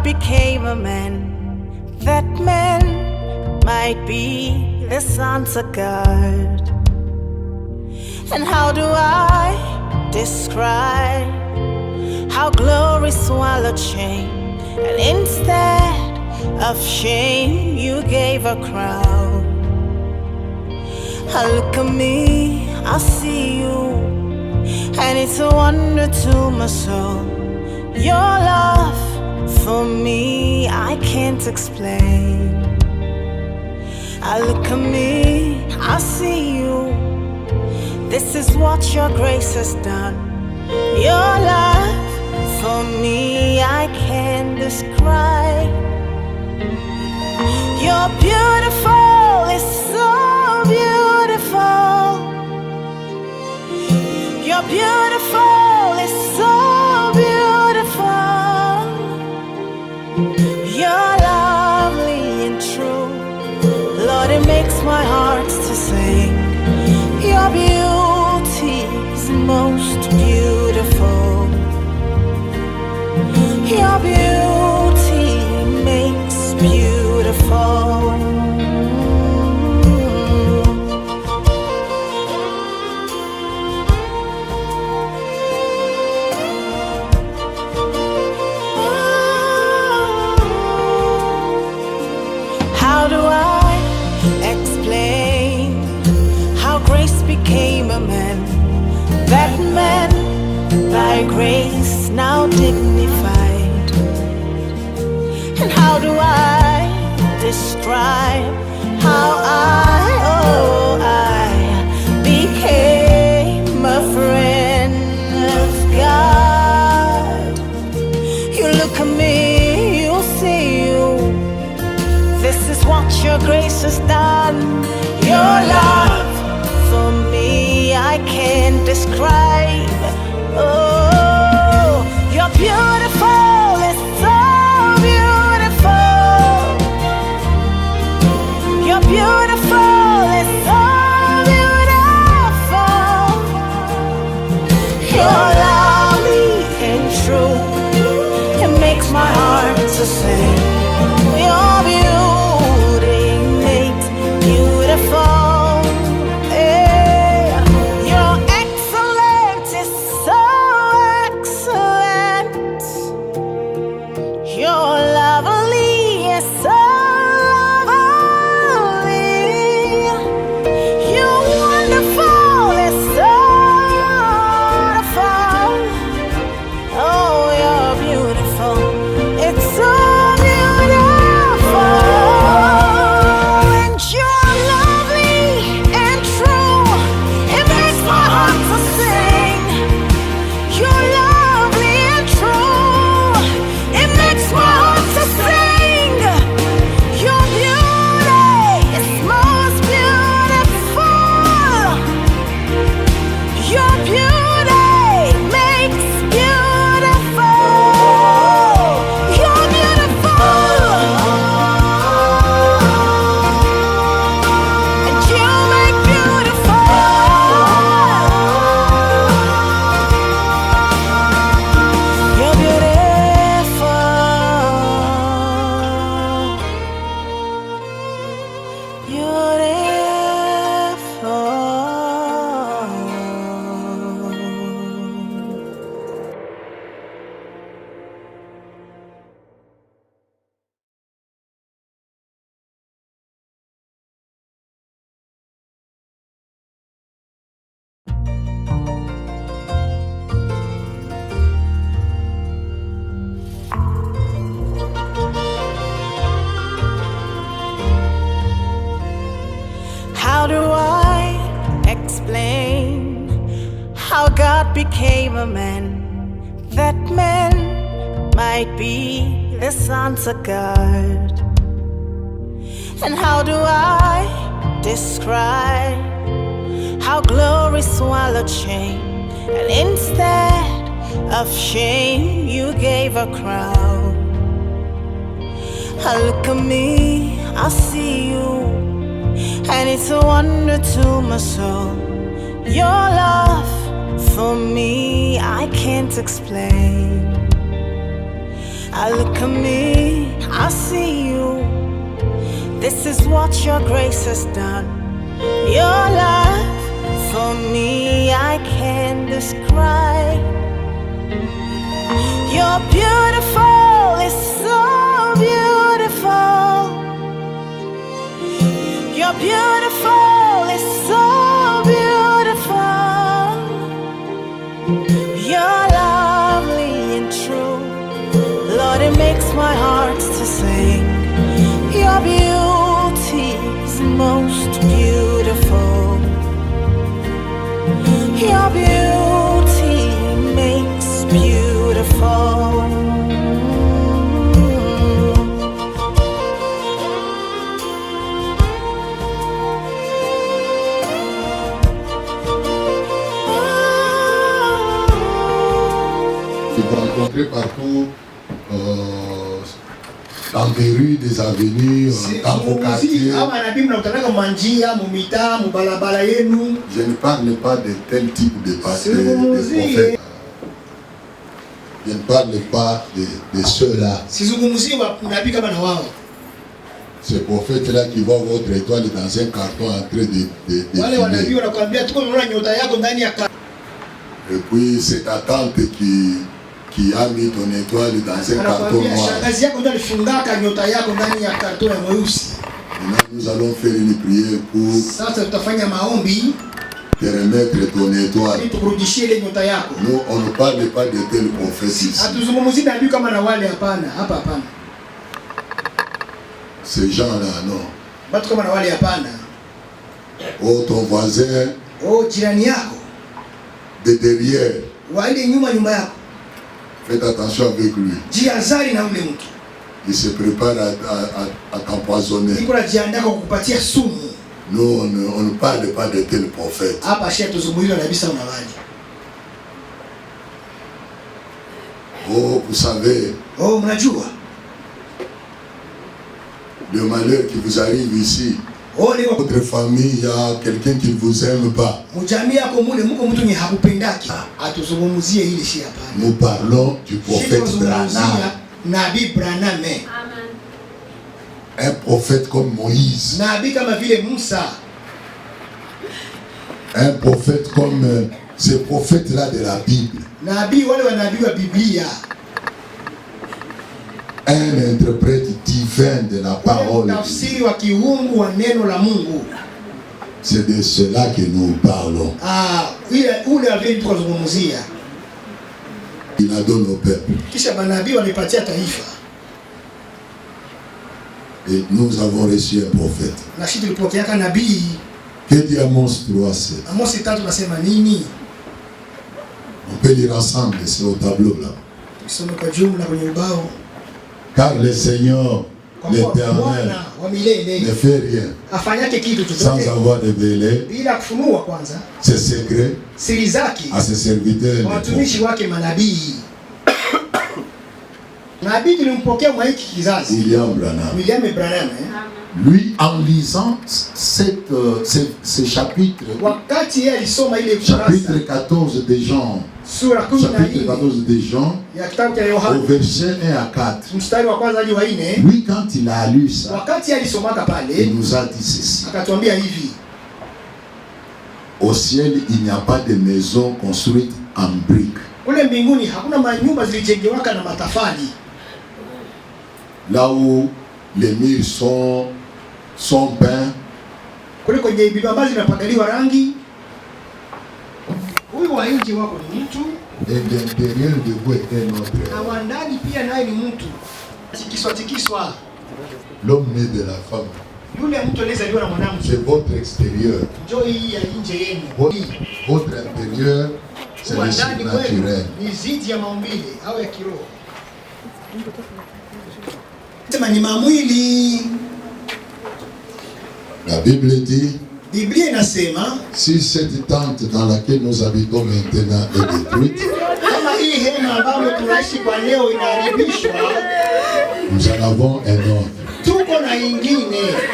God became a man, that man might be the sons of God. And how do I describe how glory swallowed shame, and instead of shame you gave a crown? I look at me, I see you, and it's a wonder to my soul. Your love for me I can't explain. I look at me, I see you. This is what your grace has done. Your love for me I can't describe. You're beautiful, it's so beautiful. You're beautiful, it's so beautiful. You're lovely and true. Lord, it makes my heart to sing. Your beauty is most beautiful. Your beauty makes beautiful. How do I explain how grace became a man, that man by grace now dignified? And how do I describe how I became a friend of God? You look at me, you see you. This is what your grace has done. Your love for me I can't describe. Oh, you're beautiful, it's so beautiful. You're beautiful, it's so beautiful. You're lovely and true. It makes my heart to sing. Your beauty makes beautiful. Yeah. You're excellent, it's so excellent. You're lovely, it's so lovely. You're wonderful, it's so wonderful. Oh, you're beautiful, it's so beautiful. And you're lovely and true. It makes my heart to sing. You're lovely and true. It makes my heart to sing. Your beauty is most beautiful. Your beauty makes beautiful. You're beautiful. And you make beautiful. You're beautiful. How do I explain how God became a man, that man might be the sons of God? And how do I describe how glory swallowed shame, and instead of shame you gave a crown? I look at me, I see you, and it's a wonder to my soul. Your love for me I can't explain. I look at me, I see you. This is what your grace has done. Your love for me, I can't describe. You're beautiful, it's so beautiful. You're beautiful, it's so beautiful. You're lovely and true. Lord, it makes my heart to sing. Your beauty is most beautiful. Your beauty makes beautiful. Tu peux rencontrer partout, dans des rues, des avenues, dans vos quartiers. Je ne parle pas de tel type de pasteurs, de prophètes. Je ne parle pas de ceux-là. Ces prophètes-là qui voient votre étoile dans un carton en train de et puis c'est ta tante qui a mis ton étoile dans un carton noir. Maintenant nous allons faire une prière pour te remettre ton étoile. Nous on ne parle pas de tel prophète ici. Ces gens-là, non. Oh, ton voisin de derrière. Faites attention avec lui. Il se prépare à t'empoisonner. Nous, on ne parle pas de tel prophète. Oh, vous savez, le malheur qui vous arrive ici, votre famille, il y a quelqu'un qui ne vous aime pas. Nous parlons du prophète Branham. Un prophète comme Moïse. Un prophète comme ces prophètes-là de la Bible. Un interprète divin de la parole. C'est de cela que nous parlons. Il a donné au peuple. Et nous avons reçu un prophète. Que dit Amos 3:7? On peut lire ensemble, c'est au tableau là. Car le Seigneur, l'Éternel, ne fait rien sans avoir révélé ses secrets à ses serviteurs. William Branham. Lui, en lisant ce chapitre, chapitre 14 de Jean, au verset 1 à 4, lui, quand il a lu ça, il nous a dit ceci: au ciel, il n'y a pas de maison construite en briques. Là où les murs sont peints, et l'intérieur de vous est un autre. L'homme né de la femme, c'est votre extérieur. Votre intérieur, c'est le surnaturel. La Bible dit, si cette tente dans laquelle nous habitons maintenant est détruite, nous en avons un autre,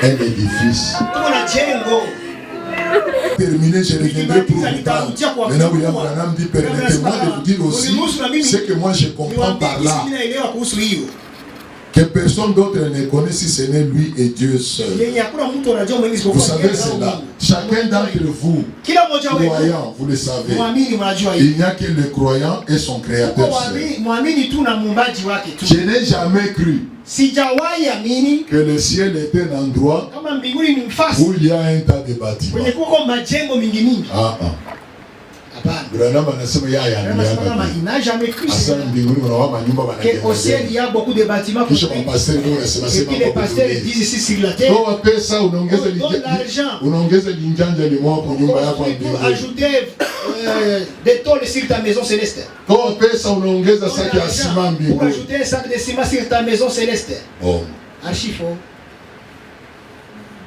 un édifice Terminé, je reviendrai pour vous parler. Maintenant, William Branham dit, permettez-moi de vous dire aussi ce que moi je comprends par là. Que personne d'autre ne connaît si ce n'est lui et Dieu seul. Vous savez cela. Chacun d'entre vous, croyant, vous le savez, il n'y a que le croyant et son créateur seul. Je n'ai jamais cru que le ciel est un endroit où il y a un tas de bâtiments. Il n'a jamais cru qu'au ciel il y a beaucoup de bâtiments. Et puis les pasteurs disent ici sur la terre, on donne l'argent pour ajouter des tôles sur ta maison céleste. Pour ajouter un sac de ciment sur ta maison céleste. Archi faux.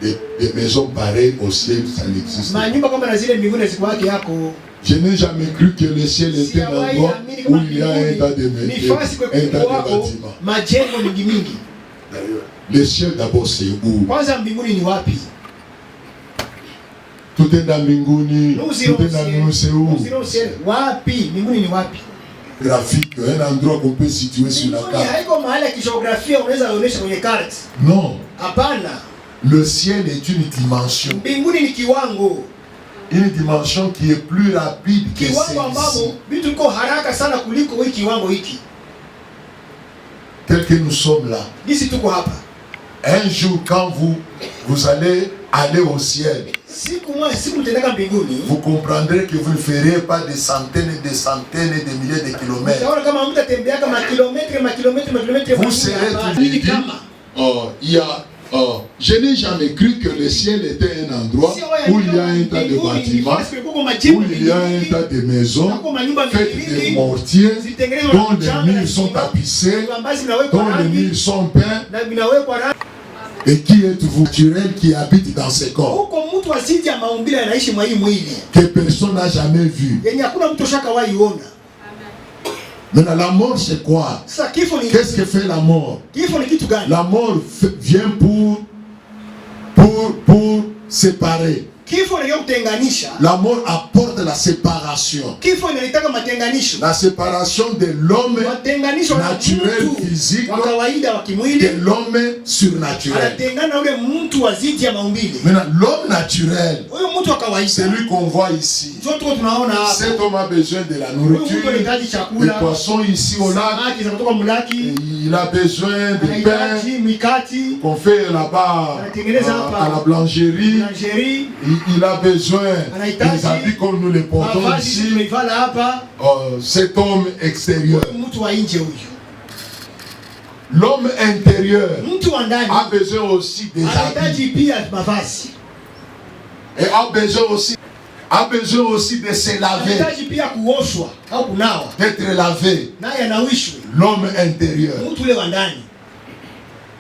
Des maisons pareilles au ciel, ça n'existe pas. Je n'ai jamais cru que le ciel était un endroit où il y a un tas de bâtiments. Le ciel d'abord c'est où? Tout est dans mbinguni. Tout est dans nous, c'est où? Graphique, un endroit qu'on peut situer sur la carte. Non. Le ciel est une dimension. Une dimension qui est plus rapide que celle-ci. Tel que nous sommes là. Un jour, quand vous allez aller au ciel, vous comprendrez que vous ne ferez pas des centaines et des centaines et des milliers de kilomètres. Vous serez je n'ai jamais cru que le ciel était un endroit où il y a un tas de bâtiments, où il y a un tas de maisons faites de mortier, dont les murs sont tapissés, dont les murs sont peints. Et qui êtes-vous, naturel, qui habite dans ces corps que personne n'a jamais vu? Maintenant, la mort c'est quoi? Qu'est-ce que fait la mort? La mort vient pour séparer. La mort apporte la séparation. La séparation de l'homme naturel physique de l'homme surnaturel. Maintenant, l'homme naturel, c'est lui qu'on voit ici. Cet homme a besoin de la nourriture, des poissons ici au lac. Il a besoin de pain qu'on fait là-bas à la blancherie. Il a besoin des habits comme nous les portons ici. Cet homme extérieur. L'homme intérieur a besoin aussi des habits. Et a besoin aussi de se laver. D'être lavé. L'homme intérieur.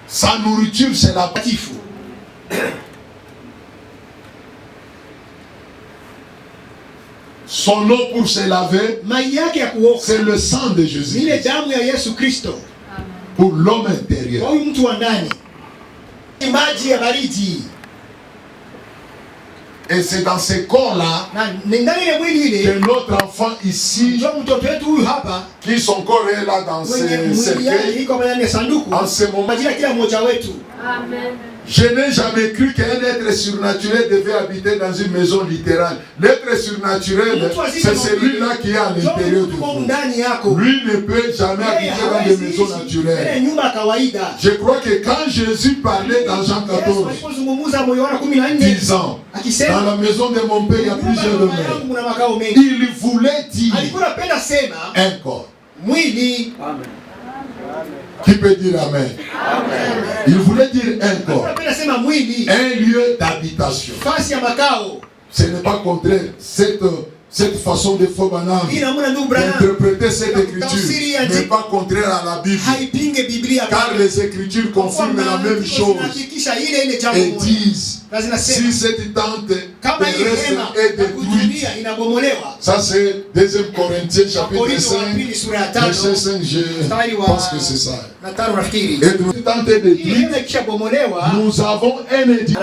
Sa nourriture, c'est la patif. Son eau pour se laver, c'est le sang de Jésus. Pour l'homme intérieur. Et c'est dans ces corps-là que notre enfant ici, qui son corps est là dans ce cercueil, en ce moment. Amen. Je n'ai jamais cru qu'un être surnaturel devait habiter dans une maison littérale. L'être surnaturel, c'est celui-là qui est à l'intérieur de vous. Lui ne peut jamais habiter dans des maisons naturelles. Je crois que quand Jésus parlait dans Jean 14, disant, dans la maison de mon Père, il y a plusieurs domaines. Il voulait dire un corps. Amen. Qui peut dire Amen? Amen. Il voulait dire un corps, un lieu d'habitation. Ce n'est pas contraire. Cette façon de faux banane d'interpréter cette écriture n'est pas contraire à la Bible. Car les écritures confirment la même chose et disent, si cette tente terrestre est détruite, ça c'est 2 Corinthiens chapitre 5, verset 5, je pense que c'est ça. Et cette tente est détruite, nous avons un édifice.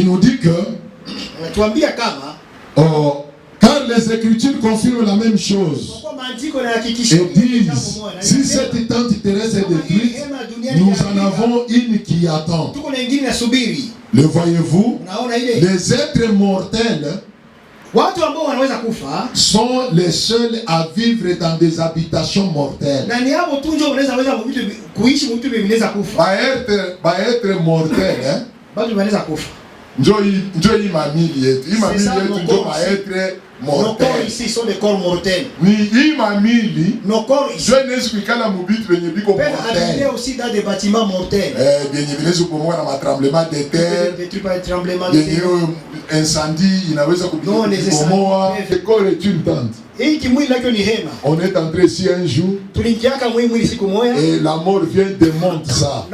Il nous dit que car les Écritures confirment la même chose et disent, si cette tente terrestre est détruite, nous en avons une qui attend. Le voyez-vous, les êtres mortels sont les seuls à vivre dans des habitations mortelles. Être mortel, Njoi mamili yetu. Mamili yetu ndio maêtre mortel. Nos corps ici sont des corps mortels. Ni mamili. Nos corps ici. Je n'ai pas mubitu benye biko mortel. Habiter aussi dans des bâtiments mortels. Benye binaweza kumoa na tremblement de terre. Des tremblements de terre. Incendie inaweza kubomoa. Le corps est une tente. On est entré ici un jour. Et la mort vient démonter ça.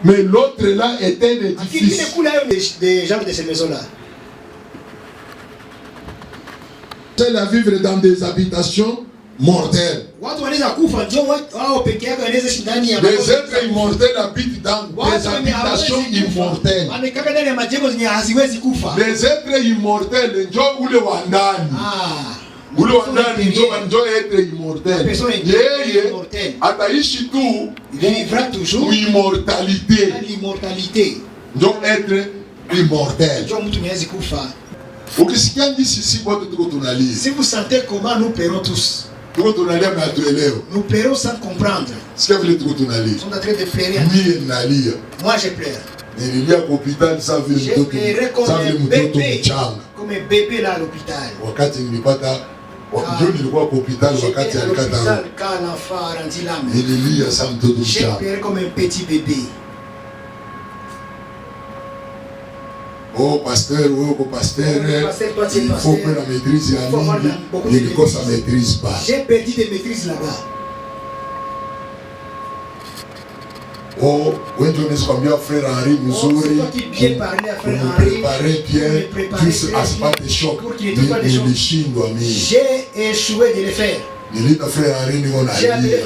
Mais l'autre là est un édifice. Des gens de ces maisons-là. C'est à vivre dans des habitations mortelles. Des êtres immortels habitent dans des habitations immortelles. Les êtres immortels, njo ule wa ndani. Ule wa ndani njo être immortel. Yeye ataishi tu immortalité. Njo être immortel. Ukisikia ngisi si bote tuko tunalia. Si vous sentez comment nous plairons tous. Tuko tunalia mais atuelewe. Nous plairons sans comprendre. Sikia vile tuko tunalia. Ils sont en train de pleurer. Mie nalia. Moi je pleure. Nililia kwa hospitali saa vile mtoto mchanga. Comme un bébé là à l'hôpital. Wakati nilipata wakati nilikuwa kwa hospitali wakati alikata roho. Quand l'enfant a rendu l'âme. Nililia saa mtoto mchanga. J'ai pleuré comme un petit bébé. Oh pasteur, il faut que la maîtrise à l'île, il faut que ça maîtrise pas. J'ai perdu des maîtrises là-bas. Oh, when tu nous combien frère Henri Muzuri, pour préparer bien, plus à ce pas de choc, j'ai échoué de le faire. J'ai appelé frère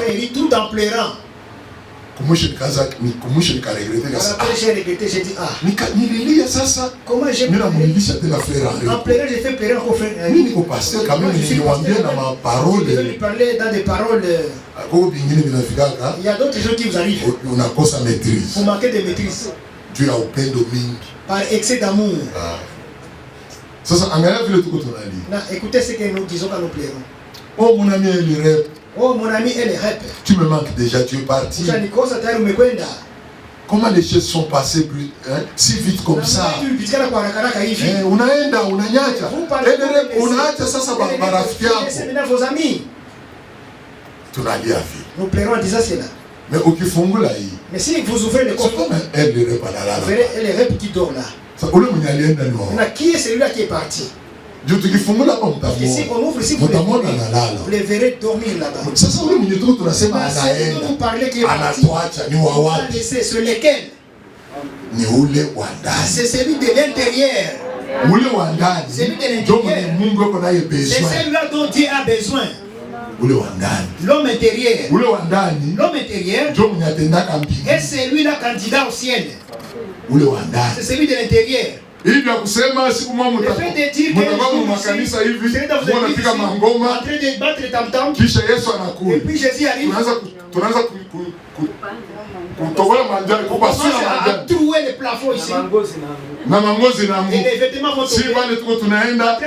Henri tout en pleurant. Comment je regretté ça? Après j'ai regretté, j'ai dit comment j'ai pleuré? En pleurant, j'ai fait pleurer encore frère Henri. Je vais lui parler dans des paroles. Il y a d'autres gens qui vous arrivent. Vous manquez de maîtrise. Par excès d'amour. Écoutez ce que nous disons quand nous pleurons. Oh mon ami, il rêve. Oh mon ami, elle est rap. Tu me manques déjà, tu es parti. Comment les choses sont passées si vite comme ça? Unaenda, unanyacha. Unaacha sasa marafiki yako. Tunalia vile. Nous pleurons en disant cela. Mais ukifungula hii. Mais si vous ouvrez le coffre, elle ne pas là. Vous verrez, elle est rap qui dort là. Qui est celui-là qui est parti? Si on ouvre ici, vous les verrez dormir là-bas. C'est nous parler qui est parti. C'est sur lesquels? C'est celui de l'intérieur. Celui de l'intérieur. C'est celui-là dont Dieu a besoin. L'homme intérieur. L'homme intérieur est celui-là candidat au ciel. C'est celui de l'intérieur. Hivi ya kusema siku mwa mtakuwa mu makanisa hivi mnapiga mangoma kisha Yesu anakuja. Tunaanza kutobola manjani kupasua manjani. Trouver les plafonds ici. Na mangozi na Mungu. Si wale tuko tunaenda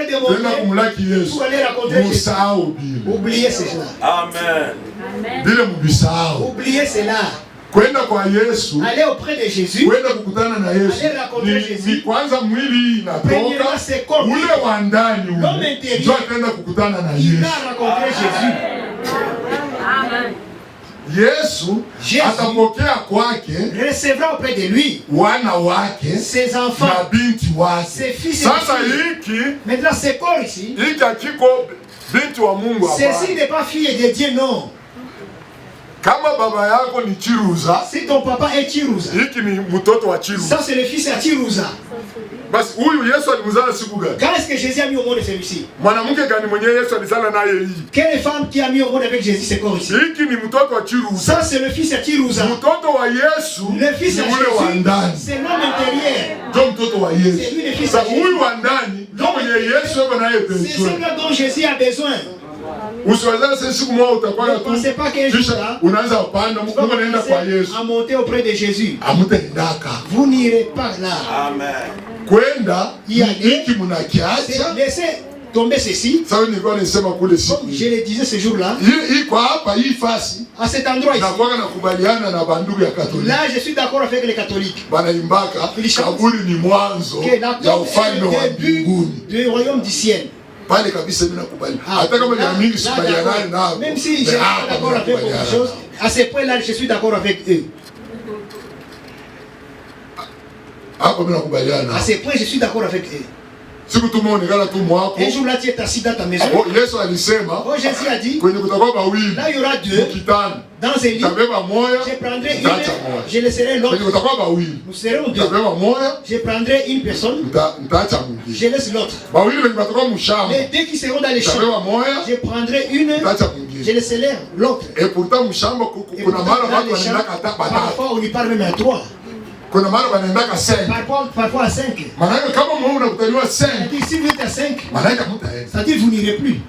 kumlaki Yesu. Musahau bila. Oubliez cela. Amen. Bila mubisahau. Oubliez cela. Kwenda kwa Yesu, aller auprès de Jésus, kwenda kukutana na Yesu, ni kwanza mwili inatoka ule wa ndani ule, ndio kwenda kukutana na Yesu. Yesu atapokea kwake, recevra auprès de lui wana wake, ses enfants, na binti wake. Ses fils. Sasa hiki maintenant c'est quoi ici? Hiki akiko binti wa Mungu hapa. Ceci n'est pas fille de Dieu, non. Kama baba yako ni Chiruza, si ton papa est Chiruza, hiki ni mtoto wa Chiruza. Ça c'est le fils de Chiruza. Basi huyu Yesu alimzala siku gani? Quand est-ce que Jésus a mis au monde celui-ci? Mwanamke gani mwenye Yesu alizala naye hii? Quelle femme qui a mis au monde avec Jésus ce corps ici? Hiki ni mtoto wa Chiruza. Ça c'est le fils de Chiruza. Mtoto wa Yesu le fils de Jésus. C'est l'homme intérieur. Ndio mtoto wa Yesu. C'est lui le fils. Sasa huyu wa ndani ndio mwenye Yesu yuko naye besoin. C'est ce dont Jésus a besoin. Usiwazana sasa siku moja utakuwa tu. Kisha unaanza kupanda Mungu anaenda kwa Yesu. À monter auprès de Jésus. Amutaendaka. Vous n'irez pas là. Amen. Kwenda hiki mnakiacha. Laissez tomber ceci. Sawa nilikuwa nisema kule siku. Comme je le disais ce jour-là. Hii kwa hapa hii fasi. À cet endroit ici. Na kwa nakubaliana na bandugu ya Katoliki. Là je suis d'accord avec les catholiques. Banaimbaka kaburi ni mwanzo ya ufalme wa mbinguni. Du royaume du ciel. Pale kabisa mimi nakubali. Hata kama ya mingi sikubaliana nao. Même si je suis d'accord avec autre chose, à ce point-là je suis d'accord avec eux. Hapo mimi nakubaliana. À ce point je suis d'accord avec eux. Siku tumeonekana tu mwako. Un jour là tu es assis dans ta maison. Yesu alisema. Jésus a dit. Kwenye kutakuwa bawili. Là il y aura deux. Kitani. Dans un lit. Tabeba moya. Je prendrai une. Je laisserai l'autre. Kwenye kutakuwa bawili. Nous serons deux. Tabeba moya. Je prendrai une personne. Nitaacha mwingine. Je laisse l'autre. Bawili wenye batakuwa mshamba. Les deux qui seront dans les champs. Tabeba moya. Je prendrai une. Nitaacha mwingine. Je laisserai l'autre. Et pourtant mshamba kuna mara watu wanaenda kata batatu. Parfois on y parle même à trois. Kuna mara wanaendaka 5. Parfois à 5. Maana kama mwe unakutaniwa 5. Si vous êtes à 5. Maana mtaenda. C'est-à-dire vous n'irez plus.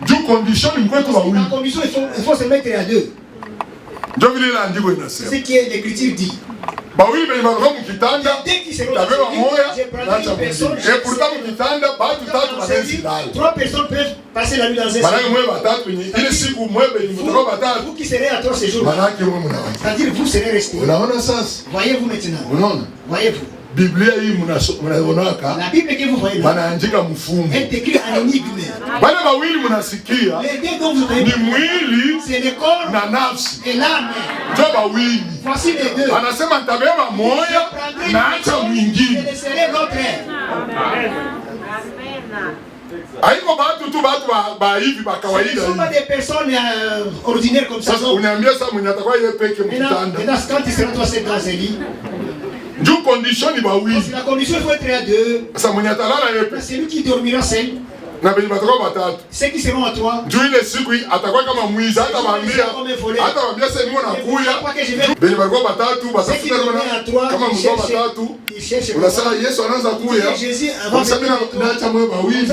Du condition ni mkwetu wa La condition il faut se mettre à deux. Ndio vile la andiko inasema. Ce qui est l'écriture dit. Bawili benye balikuwa mkitanda. Tabeba moya. Naacha personne. Et pourtant mkitanda batu tatu banaweza ndani. 3 personnes peuvent passer la nuit dans un lit. Maana mwe batatu ile siku mwe benye mtakuwa batatu. Vous qui serez à 3 séjours. Maana yake mwe mnawacha. C'est-à-dire vous serez restés. Unaona sasa? Voyez-vous maintenant. Unaona? Voyez-vous. Biblia hii mnaonaka. La Bible que vous voyez là. Wanaandika mfumo. Elle écrit en énigme. Wale bawili mnasikia. Les deux dont vous avez. Ni mwili. C'est le corps na nafsi. Et l'âme. Ndio bawili. Voici les deux. Anasema nitabeba moya na acha mwingine. Je laisserai l'autre. Amen. Haiko batu tu batu ba hivi ba kawaida. Ce ne sont pas des personnes ordinaires comme ça. Sasa uniambia sasa mwenye atakuwa yeye peke mkitanda. Et quand tu seras toi seul dans un lit. Ndio condition ni bawili. La condition il faut être à deux. Sasa mwenye atalala yeye peke. C'est lui qui dormira seul. Na benye batakuwa batatu. Ceux qui seront à toi. Ndio ile siku atakuwa kama mwizi hata waambia. Hata waambia sasa mimi nakuya. Benye batakuwa batatu batafuta kama mzao batatu. Unasema Yesu anaanza kuya. Sasa mimi naacha mwe bawili.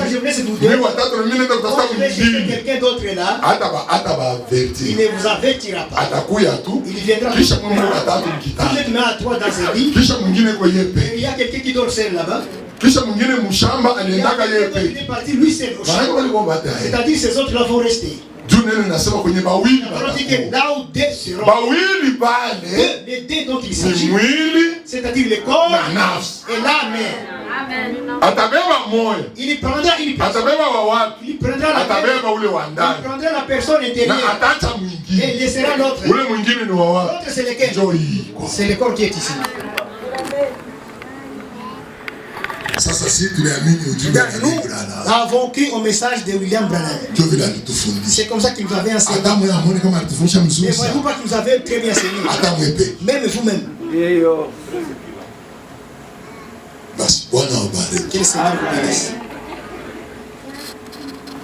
Mimi watatu na mimi nenda kutafuta mwingine. Quelqu'un d'autre est là. Hata ba avertir. Il ne vous avertira pas. Atakuya tu. Il viendra. Kisha mwe watatu mkitanda. Vous êtes là à toi dans ce lit. Kisha mwingine kwa yeye peke. Il y a quelqu'un qui dort seul là-bas. Kisha mwingine mshamba aliendaka yeye peke. Il est parti lui seul au champ. C'est-à-dire ces autres là vont rester. Dieu nene nasema kwenye bawili. Là où deux seront. Bawili pale. Les deux dont il s'agit. Mwili. C'est-à-dire le corps na nafsi. Et l'âme. Amen. Atabeba moyo. Il prendra une personne. Atabeba wa watu. Il prendra la atabeba ule wa ndani. Il prendra la personne intérieure. Na ataacha mwingine. Et il laissera l'autre. Ule mwingine ni wa watu. L'autre c'est lequel? C'est le corps qui est ici. Sasa sisi tuliamini ujumbe wa Nous avons cru au message de William Branham. C'est comme ça qu'il nous avait enseigné. Mais voyez-vous pas qu'il nous avait très bien enseigné. Même vous-même. Quel Seigneur vous bénisse.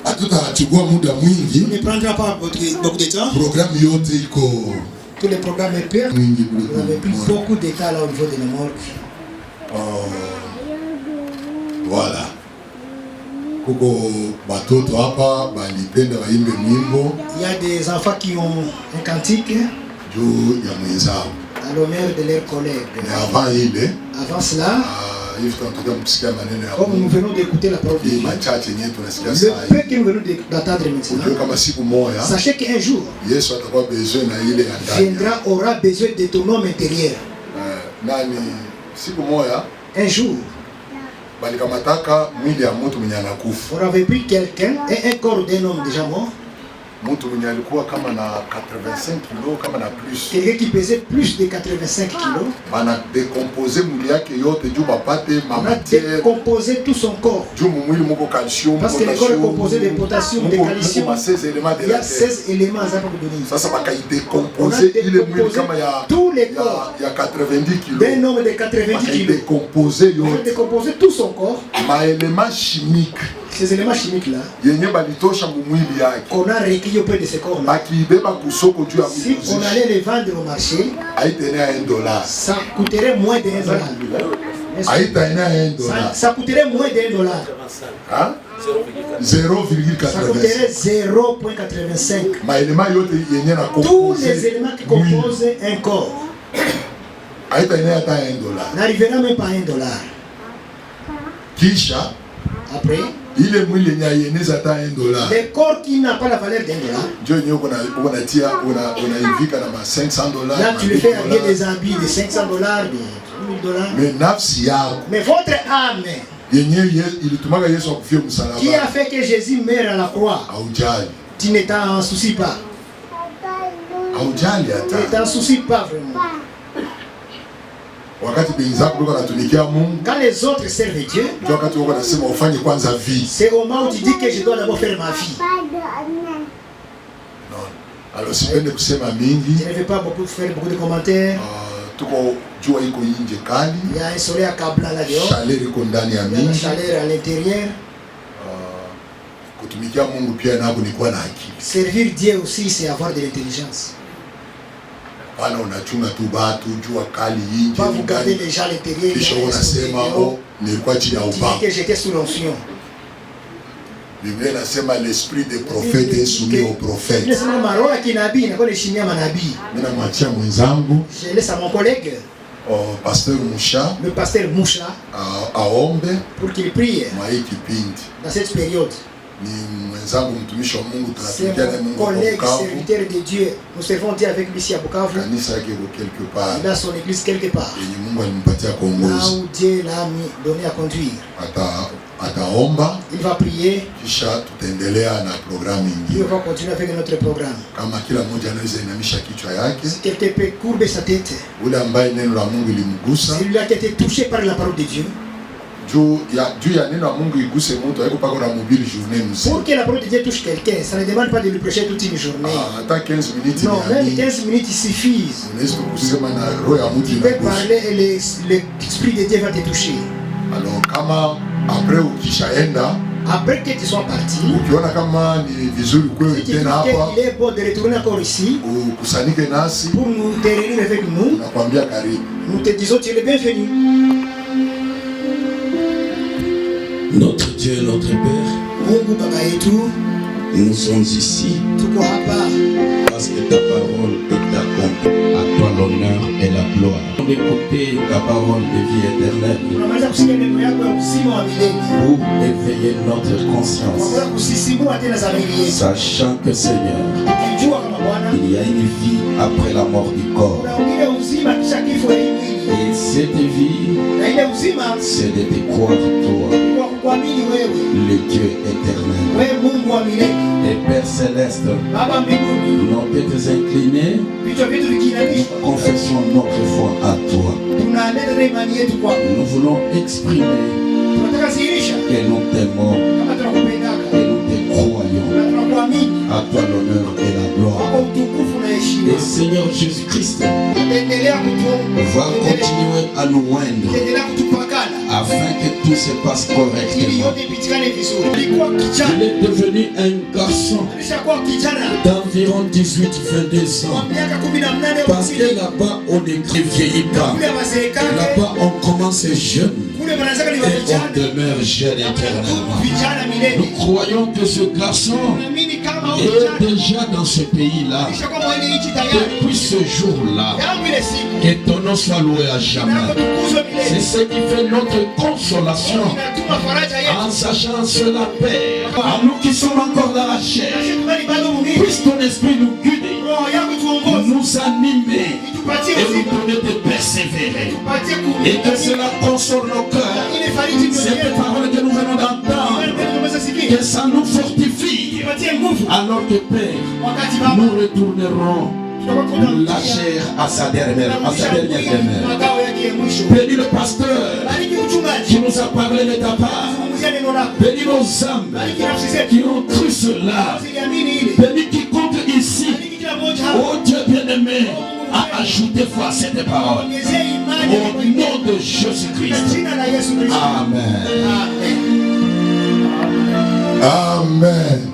Ne prendra pas beaucoup de temps. Tous les programmes est pire. Vous avez pris beaucoup de cas là au niveau de la mort. Voilà. Kuko batoto hapa balipenda waimbe mwimbo. Il y a des enfants qui ont un cantique juu ya mwenzao. À l'honneur de leurs collègues. Avant cela, comme nous venons d'écouter la parole de Dieu, le peu que nous venons d'attendre maintenant, sachez qu'un jour, aura besoin de ton homme intérieur. Un jour, on avait pris quelqu'un, un corps d'un homme déjà mort. mtu mwenye alikuwa kama na 85 kilo kama na plus. Quelqu'un qui pesait plus de 85 kilos. Bana décomposer mwili yake yote juu bapate On a matière. décomposé tout son corps. Juu mwili moko calcium, parce que le corps est composé de potassium, de calcium. Il y a 16 éléments à donner. Sasa baka décomposer ile mwili kama ya tous les corps. Ya 90 kg. D'un homme de 90 kg. Décomposer yote. On a décomposé tout son corps. Ma éléments chimiques. Ces éléments chimiques là. Yenye balitosha mwili yake. On a recueilli auprès de ce corps là. Bakibeba kusoko juu ya si on allait les vendre au marché, ça coûterait moins de $1. Ça coûterait moins de $1. Hein? 0,85. Ça coûterait 0,85. Tous les éléments qui composent un corps n'arrivera même pas à $1. Kisha, après, le corps qui n'a pas la valeur $1, là tu le fais avec des habits de $500, de $1,000. Mais votre âme qui a fait que Jésus meure à la croix, tu ne t'en soucies pas. Tu ne t'en soucies pas vraiment. Quand les autres servent Dieu, c'est au moment où tu dis que je dois d'abord faire ma vie. Alors, si je ne vais pas faire beaucoup de commentaires. Il y a un soleil accablant là dehors. Il y a une chaleur à l'intérieur. Servir Dieu aussi, c'est avoir de l'intelligence. Pas vous garder les gens à l'intérieur. Tu dis que j'étais sous l'onction. L'esprit des prophètes est soumis aux prophètes. Je laisse à mon collègue, pasteur Moucha, le pasteur Moucha, pour qu'il prie dans cette période. C'est mon collègue, serviteur de Dieu. Nous servons Dieu avec lui ici à Bukavu. Il a son église quelque part. Là où Dieu l'a donné à conduire. Il va prier. Il va continuer avec notre programme. Si quelqu'un peut courber sa tête, celui-là qui a été touché par la parole de Dieu. Pour que la parole de Dieu touche quelqu'un, ça ne demande pas de lui prêcher toute une journée. Non, même 15 minutes il suffisent. Tu peux parler et l'Esprit de Dieu va te toucher. Alors, après que tu sois parti, si tu dis qu'il est bon de retourner encore ici, pour nous te réunir avec nous, nous te disons tu es le bienvenu. Notre Dieu, notre Père, nous sommes ici parce que ta parole est accomplie. À toi l'honneur et la gloire. D'écouter ta parole de vie éternelle pour éveiller notre conscience, sachant que Seigneur, il y a une vie après la mort du corps. Et cette vie, c'est de te croire toi, le Dieu éternel. Et Père Céleste, nos têtes inclinées, nous confessons notre foi à toi. Nous voulons exprimer que nous t'aimons et nous te croyons. À toi l'honneur et la gloire. Et Seigneur Jésus-Christ va continuer à nous oindre afin que tout se passe correctement. Il est devenu un garçon d'environ 18-22 ans. Parce que là-bas on ne vieillit pas. Là-bas on commence jeune. Et on demeure jeune éternellement. Nous croyons que ce garçon est déjà dans ce pays-là. Depuis ce jour-là, que ton nom soit loué à jamais. C'est ce qui fait notre consolation. En sachant cela, Père, à nous qui sommes encore dans la chair, puisse ton esprit nous guider, nous animer et nous donner de persévérer. Et que cela console nos cœurs. Cette parole que nous venons d'entendre, que ça nous fortifie Alors que Père, nous retournerons la chair à sa dernière demeure. Bénis le pasteur qui nous a parlé de ta part. Bénis nos âmes qui ont cru cela. Bénis quiconque ici, oh Dieu bien-aimé, a ajouté foi à cette parole. Au nom de Jésus-Christ. Amen. Amen.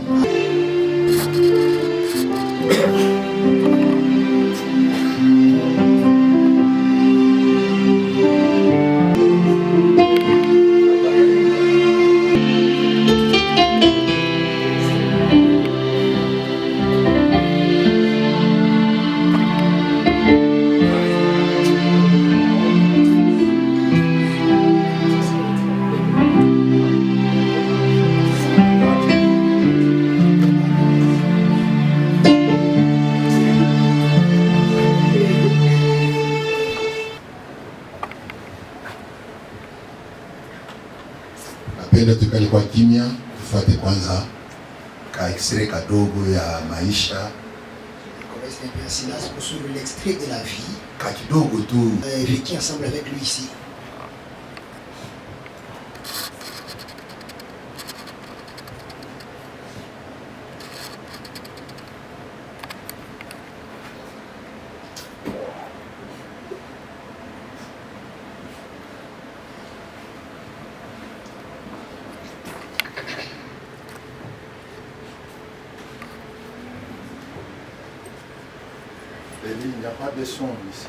Napenda tukali kwa kimya, tufuate kwanza ka extrait kadogo ya maisha. Sur l'extrait de la vie. Ka kidogo tu. Vécu ensemble avec lui ici. Il n'y a pas de son ici.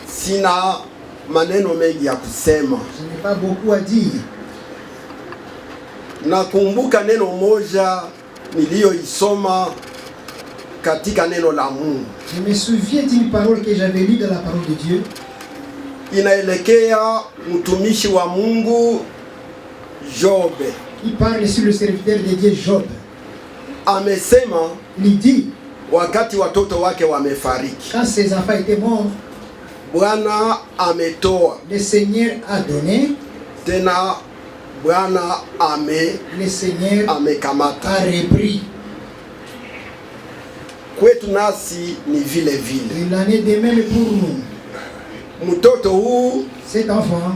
Sina maneno mengi ya kusema. Je n'ai pas beaucoup à dire. Nakumbuka neno moja niliyoisoma katika neno la Mungu. Je me souviens d'une parole que j'avais lue dans la parole de Dieu. Inaelekea mtumishi wa Mungu Job. Il parle sur le serviteur de Dieu Job. Amesema, il dit, wakati watoto wake wamefariki, quand ses enfants étaient morts, Bwana ametoa, le Seigneur a donné, tena Bwana le Seigneur amekamata, a repris. Kwetu nasi ni vile vile. Il en est de même pour nous. Mtoto huu, cet enfant,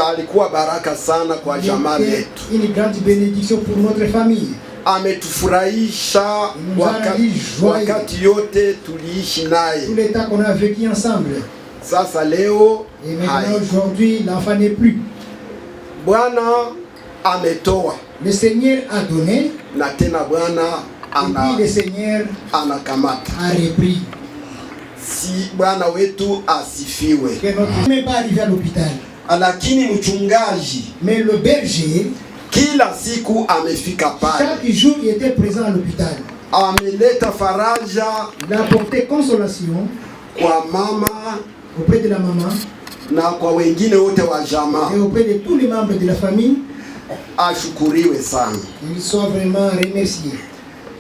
alikuwa baraka sana kwa jamaa letu. Une grande bénédiction pour notre famille. Ametufurahisha wakati yote tuliishi naye. Tout le temps qu'on a vécu ensemble. Sasa leo, et maintenant aujourd'hui, l'enfant n'est plus. Bwana ametoa, le Seigneur a donné, na tena Bwana le Seigneur anakamata. A repris. Si Bwana wetu asifiwe. Que notre n'est pas arrivé à l'hôpital. Lakini mchungaji, mais le berger, kila siku amefika pale. Chaque jour il était présent à l'hôpital. Ameleta faraja, il a apporté consolation kwa mama, auprès de la maman, na kwa wengine wote wa jamaa, et auprès de tous les membres de la famille. Ashukuriwe sana. Ils sont vraiment remerciés.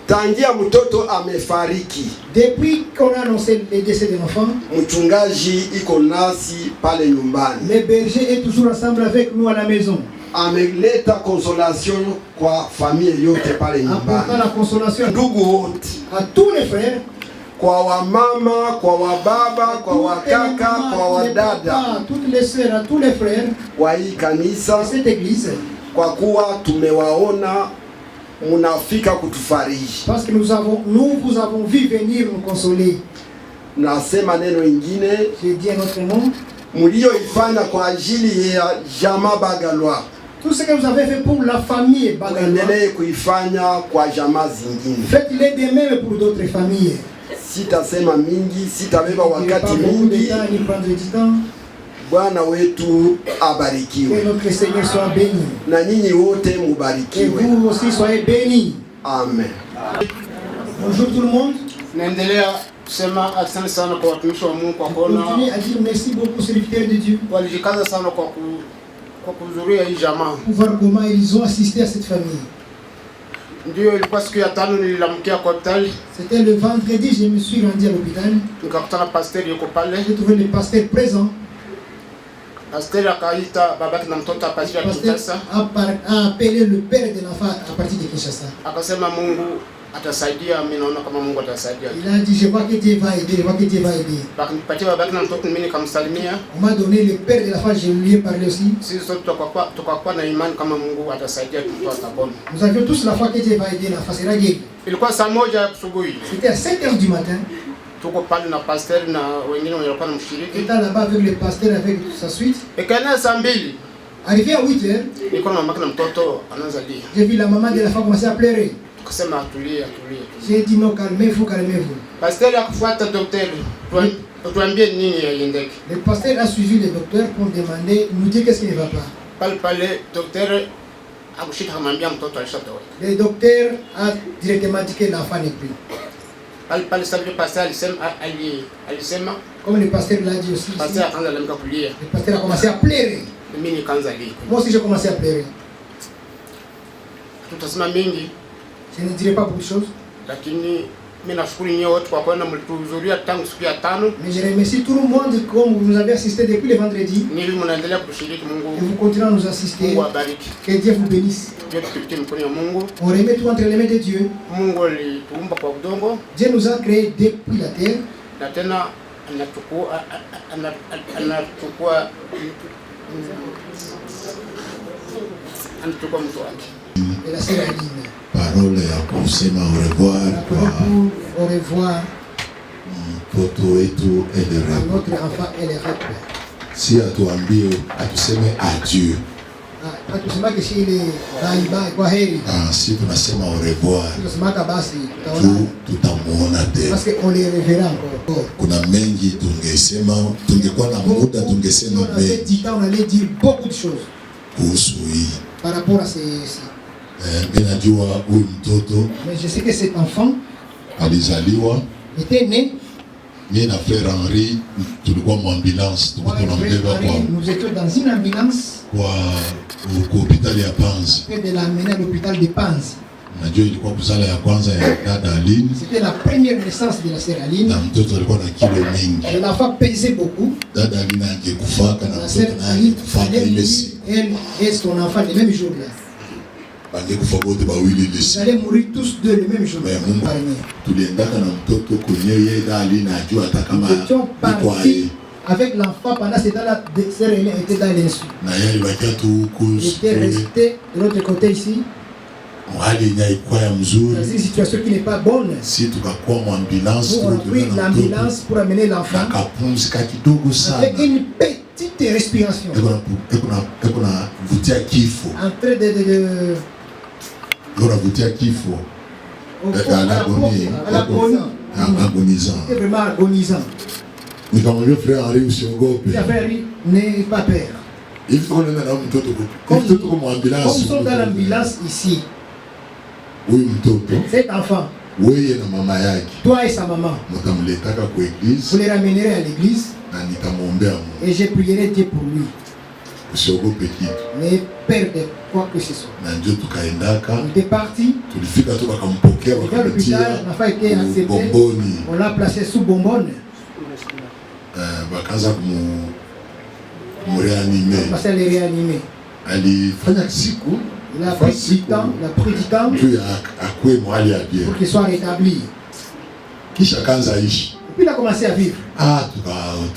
Tangia mtoto amefariki, depuis qu'on a annoncé le décès de l'enfant, mchungaji iko nasi pale nyumbani. Le berger est toujours ensemble avec nous à la maison. Ameleta consolation kwa familia yote pale nyumbani. Apportant la consolation ndugu wote, à tous les frères, kwa wamama, kwa wababa, kwa wakaka, kwa wadada, toutes les sœurs, à tous les frères wa hii kanisa, cette église, kwa kuwa tumewaona munafika kutufariji. Parce que nous vous avons vu venir nous consoler. Nasema neno ingine, je dis un autre mot, mulioifanya kwa ajili ya jamaa Bagalwa. Tout ce que vous avez fait pour la famille Bagalwa, endelee kuifanya kwa jamaa zingine. Faites-le de même pour d'autres familles. Sitasema mingi, sitabeba wakati mingi. Bwana wetu abarikiwe. Que notre Seigneur soit béni. Na nyinyi wote mubarikiwe. Et vous aussi soyez bénis. Amen. Bonjour tout le monde. Naendelea Sema asante sana kwa watumishi wa Mungu kwa kuona. Continuez à dire merci beaucoup aux serviteurs de Dieu. Walijikaza sana kwa kuhudhuria hii jamaa. Pour voir comment ils ont assisté à cette famille. Ndio ilikuwa siku ya tano nililamkia kwa hospitali. C'était le vendredi, je me suis rendu à l'hôpital. Nikakutana pasteur yuko pale. J'ai trouvé le pasteur présent. Pasteur akaita babake na mtoto hapa Le Kinshasa. pasteur a appelé le père de l'enfant à partir de Kinshasa. Akasema Mungu atasaidia, mimi naona kama Mungu atasaidia. Il a dit je vois que Dieu va aider, je vois que Dieu va aider. Bakanipatia babake na mtoto, mimi nikamsalimia. On m'a donné le père de l'enfant, je lui ai parlé aussi. Sisi sote tukakuwa na imani kama Mungu atasaidia mtoto atapona. Nous avions tous la foi que Dieu va aider l'enfant, sera guéri. Ilikuwa saa moja asubuhi. C'était à 7h du matin. Tuko pale na pasteur na wengine walikuwa na mshiriki. Étant là-bas avec le pasteur avec sa suite. Ikaenda saa 2. Arrivé à 8h, nilikuwa na mamake na mtoto anaanza lia. j'ai vu la maman de l'enfant commencer à pleurer. Tukasema atulie. J'ai dit non, calmez-vous, calmez-vous. Pasteur akafuata daktari. Tuambie nini yaendeke. Le pasteur a suivi le docteur pour demander, nous dire qu'est-ce qui ne va pas. Pale daktari akushika kumwambia mtoto alishatoka. Le docteur a directement dit que l'enfant n'est plus. Pale sababu pasteur alisema Comme le pasteur l'a dit aussi. Pasteur akaanza kulamka kulia. Le pasteur a commencé à pleurer. Mimi nikaanza lia. Moi aussi j'ai commencé à pleurer. Tutasema mingi. Je ne dirai pas beaucoup de choses. Lakini mimi nashukuru nyinyi wote kwa kwenda mlituhudhuria tangu siku ya tano. Mais je remercie tout le monde comme vous nous avez assisté depuis le vendredi. Nili mnaendelea kushiriki Mungu. Et vous continuez à nous assister. Mungu abariki. Que Dieu vous bénisse. Dieu tupitie mkono wa Mungu. On remet tout entre les mains de Dieu. Mungu alituumba kwa udongo. Dieu nous a créés depuis la terre. Na tena anachukua mtu wake. Et la sœur Aline. Parole ya kusema au revoir kwa au revoir mtoto wetu Elera. notre enfant Elera. Si atuambie atuseme adieu. Atusema que si ile bye kwa heri. Si tunasema au revoir. Tunasema basi tutaona. Tutamuona tena. Parce que on les reverra encore. Kuna mengi tungesema, tungekuwa na muda tungesema mengi. On allait dire beaucoup de choses. Kuhusu hii. Par rapport à ces Najua huyu mtoto. Mais je sais que cet enfant alizaliwa était né. Mimi na frère Henri tulikuwa mu ambulance, tulikuwa tunambeba kwa. Nous étions dans une ambulance kwa hospitali ya Panzi. De l'amener à l'hôpital de Panzi. Najua ilikuwa kuzala ya kwanza ya dada Aline. C'était la première naissance de la sœur Aline. Na mtoto alikuwa na kilo mingi. Et l'enfant pesait beaucoup. Dada Aline angekufaka na mtoto naye angekufaka ile siku. Elle et son enfant le même jour là. Bangekufa wote bawili ile siku. Ils allaient mourir tous deux le même jour. Mais Mungu tuliendaka na mtoto kwenye yeye dada Aline ajua hata kama ilikuwa avec l'enfant pendant ce temps-là, sœur Aline était dans l'insu. Na yeye alibakia tu huko. Il était resté de l'autre côté ici. Hali inaikuwa ya mzuri. C'est une situation qui n'est pas bonne. Si tukakuwa mu ambulance, on a pris l'ambulance pour amener l'enfant. Akapumzika kidogo sana. Avec une petite respiration. Ekona vutia kifo. En train de Ekona vutia kifo. Agonisant. C'était vraiment agonisant. Nikamwambia frère Henri usiogope. N'aie pas peur. Il faut qu'on ait un mtoto comme ambulance. Comme nous sommes dans l'ambulance ici. Oui, mtoto. Cet enfant. Wewe na mama yake. Toi et sa maman. Mtamletaka kwa église. Vous les ramènerez à l'église. Na nitamwombea Mungu. Et je prierai Dieu pour lui. Usiogope kitu. Ne perdez quoi que ce soit. Na ndio tukaendaka. On était parti. Tulifika tu wakampokea wakampatia. L'enfant était accepté. Bomboni. On l'a placé sous bonbonne. Bakaanza kumreanime. Parce qu'elle est réanimée. Alifanya siku. Il a pris du temps, pour qu'il soit rétabli. Kisha kanza ishi. Et puis il a commencé à vivre.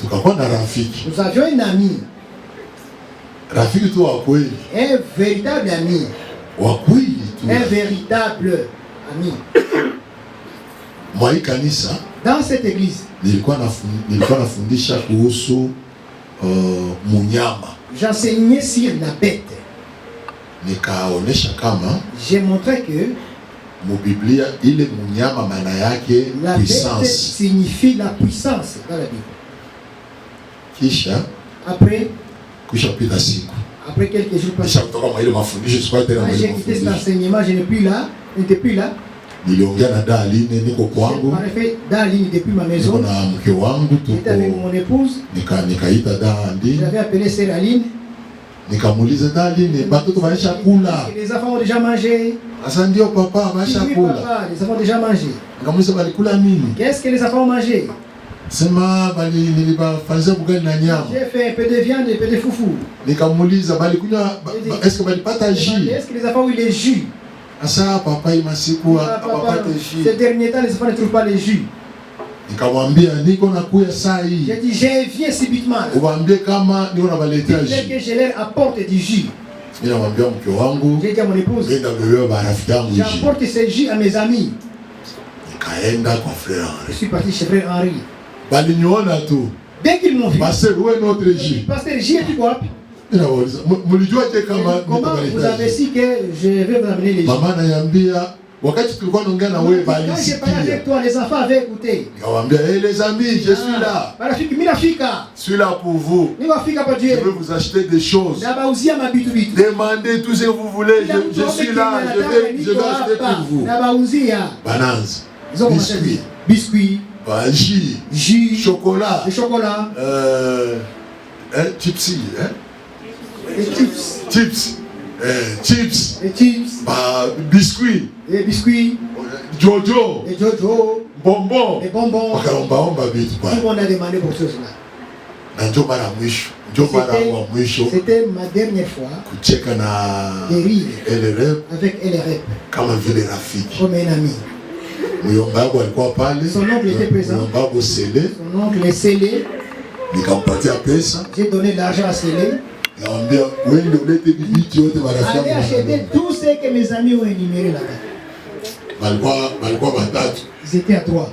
Tukakuwa na rafiki. Nous avions un ami. Rafiki tu wa kweli. Un véritable ami. Wa kweli tu. Un véritable ami. Mwa hii kanisa. Dans cette église. Nilikuwa nafundisha kuhusu munyama. J'enseignais sur la bête. Nikaonesha kama j'ai montré que mu Biblia ile munyama maana yake puissance. Bête signifie la puissance dans la Bible. Kisha après pita siku. Après quelques jours passés. Kisha kutoka mwa ile mafundisho sikuwa tena j'ai quitté cet enseignement, je n'étais plus là. Niliongea na Daline niko kwangu. Daline depuis ma maison. Niko na mke wangu tuko. J'étais avec mon épouse. Nikaita Daline. J'avais appelé Sœur Aline. Nikamuuliza Daline, batoto baisha kula. Les enfants ont déjà mangé. Asa ndio papa baisha kula. Papa, les enfants ont déjà mangé. Nikamuuliza balikula nini? Qu'est-ce que les enfants ont mangé? Sema nilibafanyia bugali na nyama. J'ai fait un peu de viande et un peu de foufou. Nikamuuliza balikunywa est-ce que balipata jus? Est-ce que les enfants ont eu les jus? Asa papa imasiku apapate jus. Ces derniers temps les enfants ne trouvent pas les jus. Nikamwambia niko nakuya saa hii. J'ai dit je viens subitement. Uwaambie kama niko nabaletea jus. Que je leur apporte du jus. Ninamwambia mke wangu. J'ai dit à mon épouse. Nenda bebea barafiki yangu jus. J'apporte ces jus à mes amis. Nikaenda kwa frère Henri. Je suis parti chez frère Henri. Baliniona tu. Dès qu'ils m'ont vu. Pasteur, où est notre jus? Pasteur, jus est quoi? Comment vous avez su que je vais vous amener les jus? Maman nayambia wakati tulikuwa naongea na wewe bali. Quand j'ai parlé avec toi, les enfants avaient écouté. Nikamwambia les amis, je suis là. Marafiki, mimi nafika. Je suis là pour vous. Nifika kwa Dieu. Je veux vous acheter des choses. Nabauzia mabitu bitu. Demandez tout ce que vous voulez, je suis là, je vais acheter pour vous. Nabauzia. Bananas. Biscuits. Biscuits. Jus. Chocolat. Le chocolat. Chipsy, hein? Les chips. Chips. Chips. Les chips. Biscuits. Les biscuits. Jojo. Les Jojo. Bonbons. Les bonbons. Tout le monde a demandé pour cela. C'était ma dernière fois de rire avec LRF comme un ami. Son oncle était présent. Son oncle est scellé. J'ai donné de l'argent à Scellé. Allez acheter tout ce que mes amis ont énuméré là-bas. Ils étaient à 3.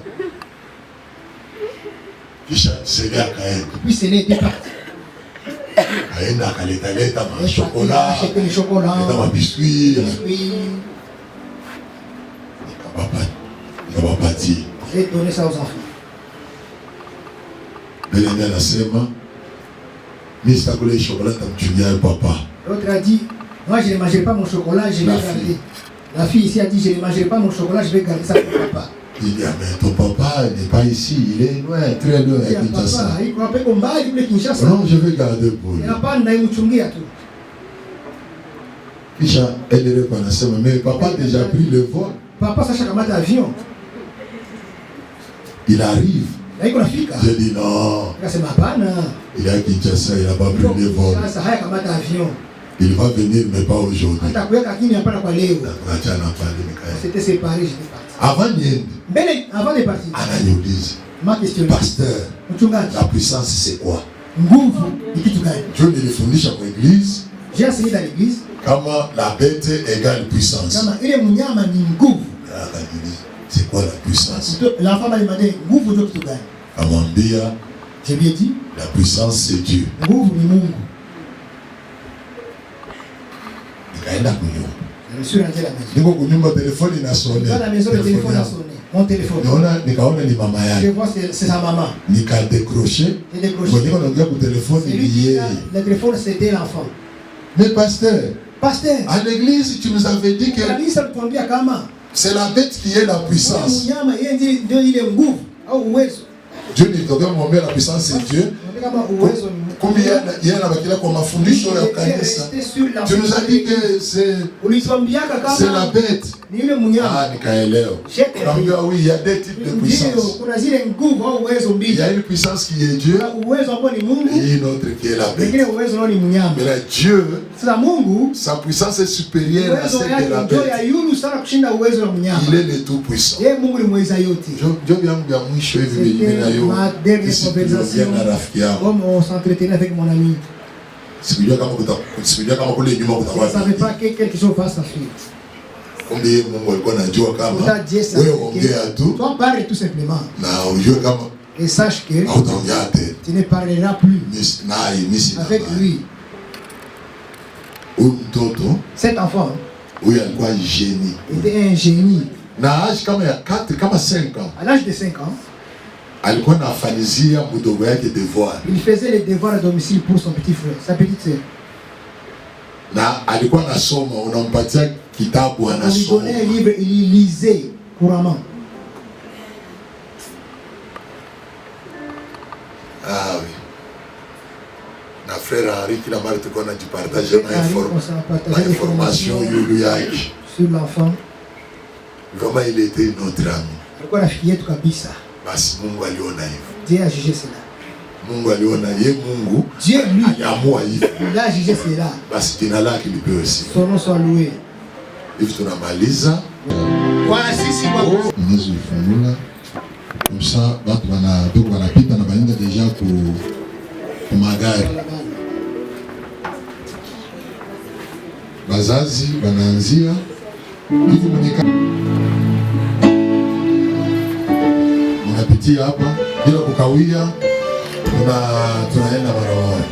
Puis Scellé était parti. Il a acheté les chocolats, les biscuits. J'ai donné ça aux enfants. L'autre a dit, moi je ne mangerai pas mon chocolat, je vais garder. La fille ici a dit, je ne mangerai pas mon chocolat, je vais garder ça pour papa. Il dit, mais ton papa n'est pas ici, il est loin, très loin avec Kinshasa. Non, je vais garder pour lui. Mais papa a déjà pris le vol. Papa s'achète un avion. Il arrive. Je dis non. Il est à Kinshasa, il n'a pas pris le vol. Il va venir, mais pas aujourd'hui. C'était séparé, j'étais parti. Avant de partir, ma question, pasteur, la puissance c'est quoi? Dieu ne fundisha kwa église. J'ai enseigné dans l'église. Comment la bête égale puissance. C'est quoi la puissance? L'enfant m'a demandé, je lui ai dit, la puissance c'est Dieu. Je suis rentré à la maison. Téléphone il a sonné. Dans la maison, le téléphone a sonné. Mon téléphone. Je vois c'est sa maman. Nika décroché. J'ai décroché. Le téléphone c'était l'enfant. Mais pasteur, à l'église tu nous avais dit que c'est la bête qui est la puissance. Dieu dit que la puissance c'est Dieu. Comme il y a kwa mafundisho ya kanisa, tu nous as dit que c'est la bête. Ah, nikaelewa. Oui, il y a deux types de puissance. Il y a une puissance qui est Dieu et une autre qui est la bête. Mais là, Dieu, sa puissance est supérieure à celle de la bête. Il est le tout puissant. Ma dernière conversation, comme on s'entretenait avec mon ami. Je ne savais pas que quelque chose va s'enfuir. Toi parle tout simplement. Et sache que tu ne parleras plus avec lui. Cet enfant était un génie. À l'âge de 5 ans, il faisait les devoirs à domicile pour son petit frère, sa petite sœur. On lui donnait un livre, il lisait. couramment. Ah oui. Na frère Henri qui la mari tu connais du partage l'information sur l'enfant. Vraiment il était notre ami. Alikuwa rafiki yetu kabisa. Basi Mungu aliona hivyo. Dieu a jugé cela. Mungu aliona Mungu. Dieu lui aliamua hivyo. Il a jugé cela. Basi jina lake lipewe sifa. Son nom soit loué. Hivi tunamaliza. Kwa sisi kwa tunazifungula. Kumsa watu wanapita na baninga deja ku magari. Bazazi wanaanzia hivi mnapitia hapa bila kukawia, tunaenda mara moja.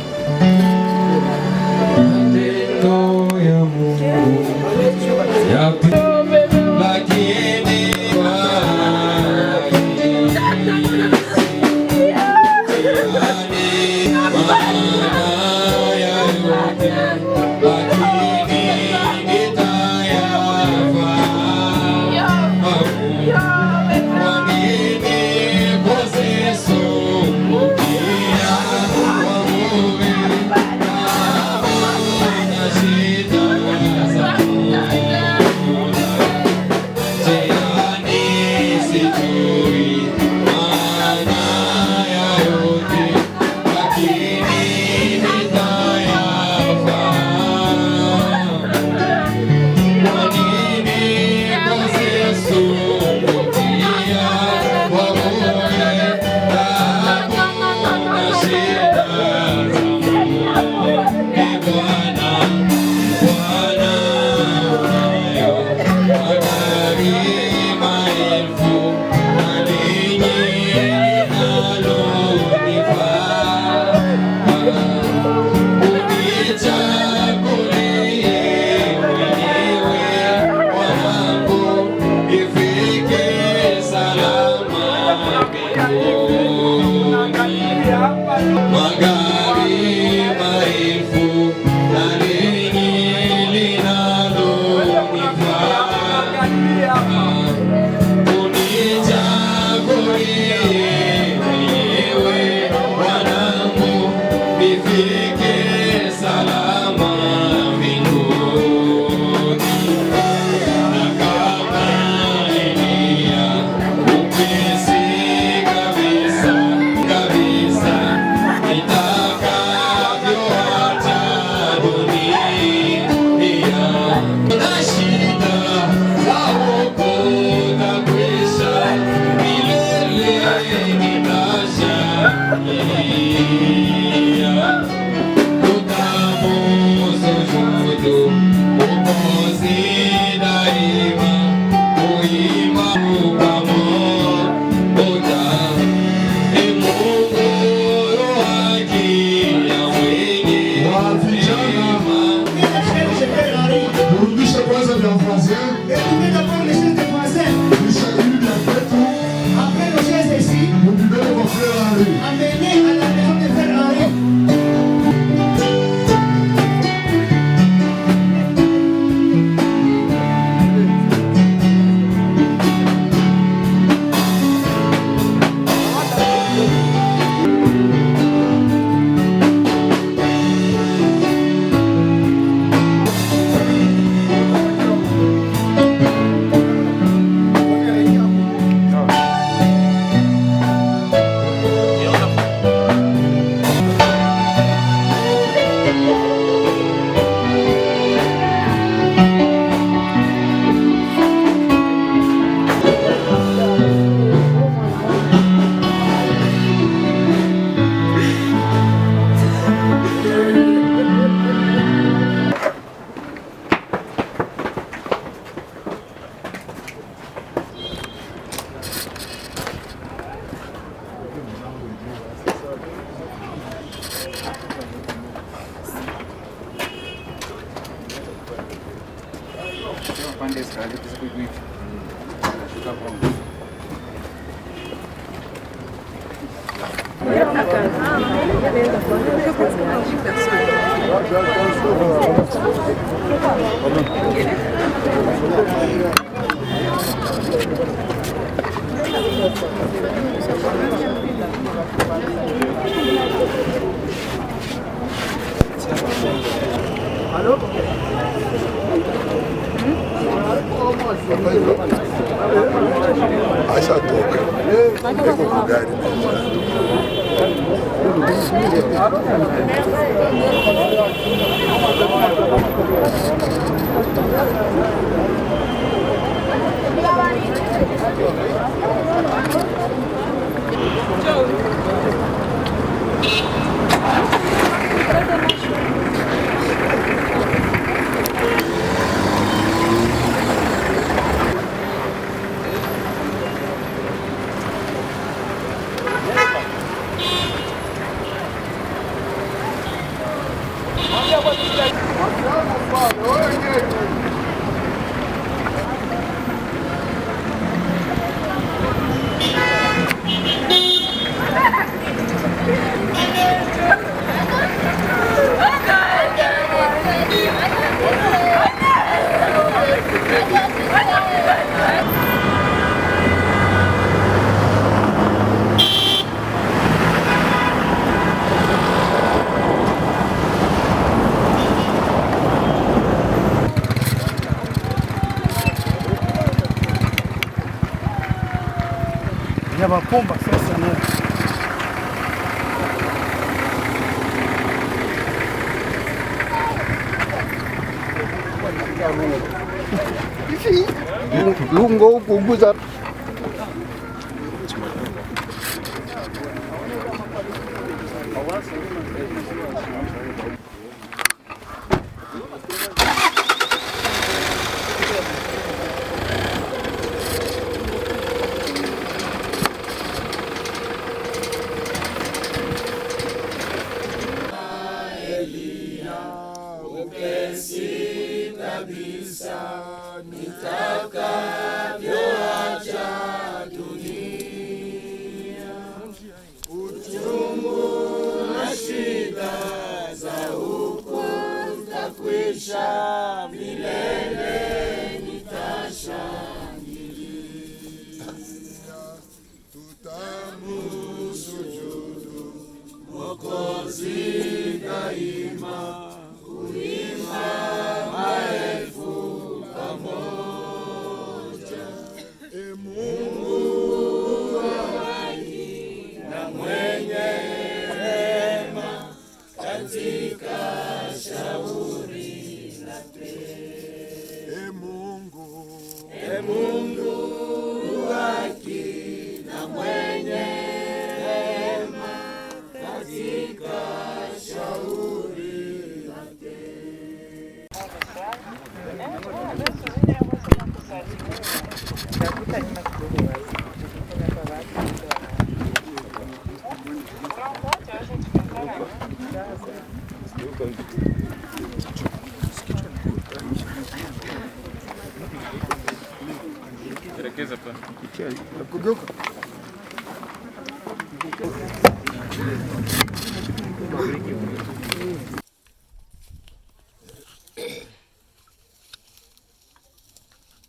Pomba sasa na lungo kuguza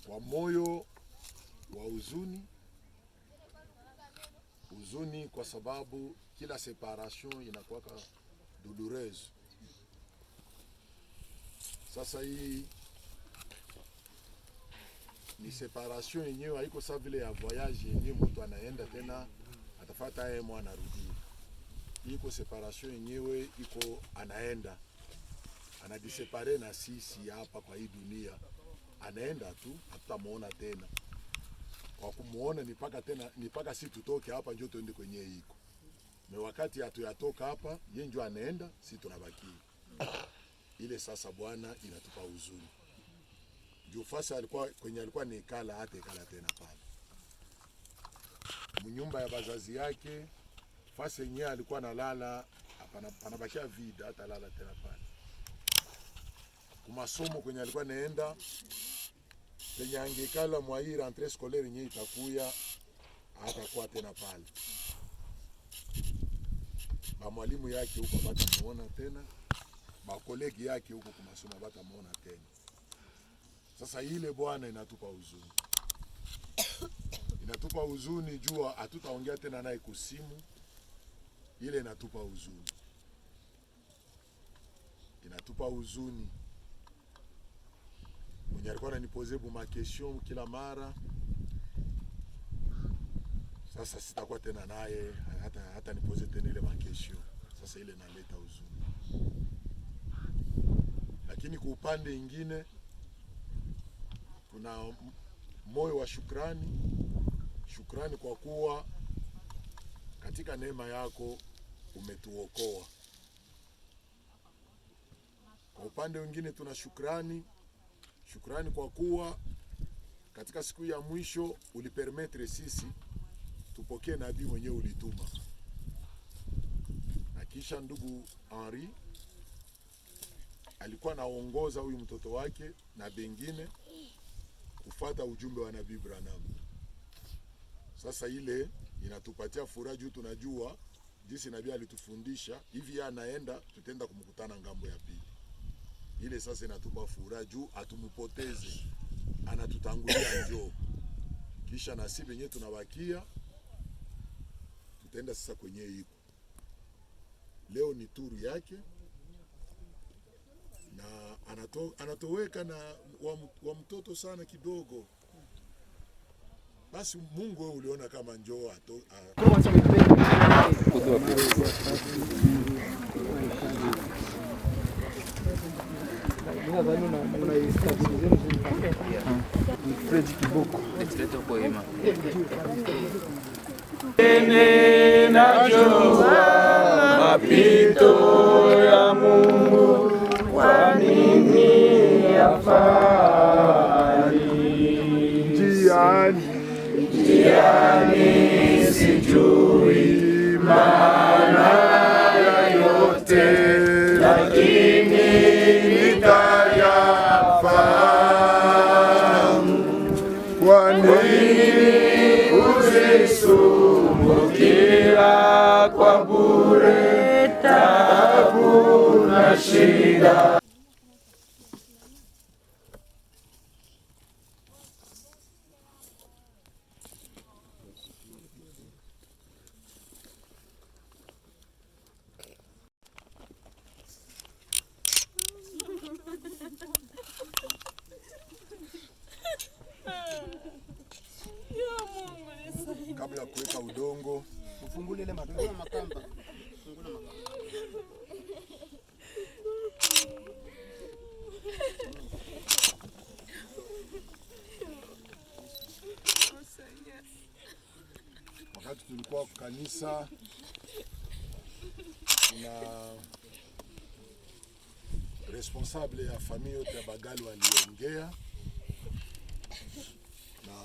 kwa moyo wa huzuni, kwa sababu kila separation inakuwa douloureuse. Sasa hii ni separation yenyewe, haiko sawa vile ya voyage yenyewe mtu anaenda tena atafuata yeye mwana anarudi. Iko separation yenyewe iko anaenda anadisepare na sisi hapa kwa hii dunia, anaenda tu, hatutamuona tena. Kwa kumuona ni paka si tutoke hapa ndio tuende kwenye iko. Na wakati hatuyatoka hapa, yeye ndio anaenda, si tunabaki. Ile sasa Bwana inatupa huzuni. Ndio fasa alikuwa nikala hata ikala tena pale. Mnyumba ya bazazi yake, fasa yenyewe alikuwa analala, panabakia vida hata lala tena pale. Kumasomo kwenye alikuwa naenda, penye angekala mwa hii rentrée scolaire yenyewe itakuya, hatakuwa tena pale. Ba mwalimu yake huko batamuona tena, ba kolegi yake huko kumasomo batamuona tena. Sasa ile Bwana inatupa huzuni. Inatupa huzuni jua hatutaongea tena naye kusimu. Ile inatupa huzuni. Inatupa huzuni. Mwenye alikuwa ananipoze ma question kila mara. Sasa sitakuwa tena naye hata nipoze tena ile ma question. Sasa ile inaleta huzuni. Lakini kwa upande mwingine kuna moyo wa shukrani. Shukrani kwa kuwa katika neema yako umetuokoa. Kwa upande mwingine tuna shukrani kwa kuwa katika siku ya mwisho ulipermettre sisi tupokee nabii mwenyewe ulituma. Na kisha ndugu Henri alikuwa naongoza huyu mtoto wake na bengine kufuata ujumbe wa Nabii Branham. Sasa ile inatupatia furaha juu tunajua jinsi nabii alitufundisha hivi anaenda tutenda kumkutana ngambo ya pili. Ile sasa inatupa furaha juu atumupoteze. Anatutangulia njoo. Kisha na sisi wenyewe tunabakia tutaenda sasa kwenye iko. Leo ni turu yake. Na anatoweka na wa mtoto sana kidogo. Basi Mungu wewe uliona kama njoo mapito ya Mungu kwa nini yafari njiani sijui maana ya yote, lakini nitayafahamu. Kwa nini uzisumbukira kwa bure, taabu na shida? Kabla ya kuweka udongo, ufungule ile makamba. Fungula makamba. Wakati tulikuwa kanisa kuna responsable ya familia yote ya Bagali waliongea na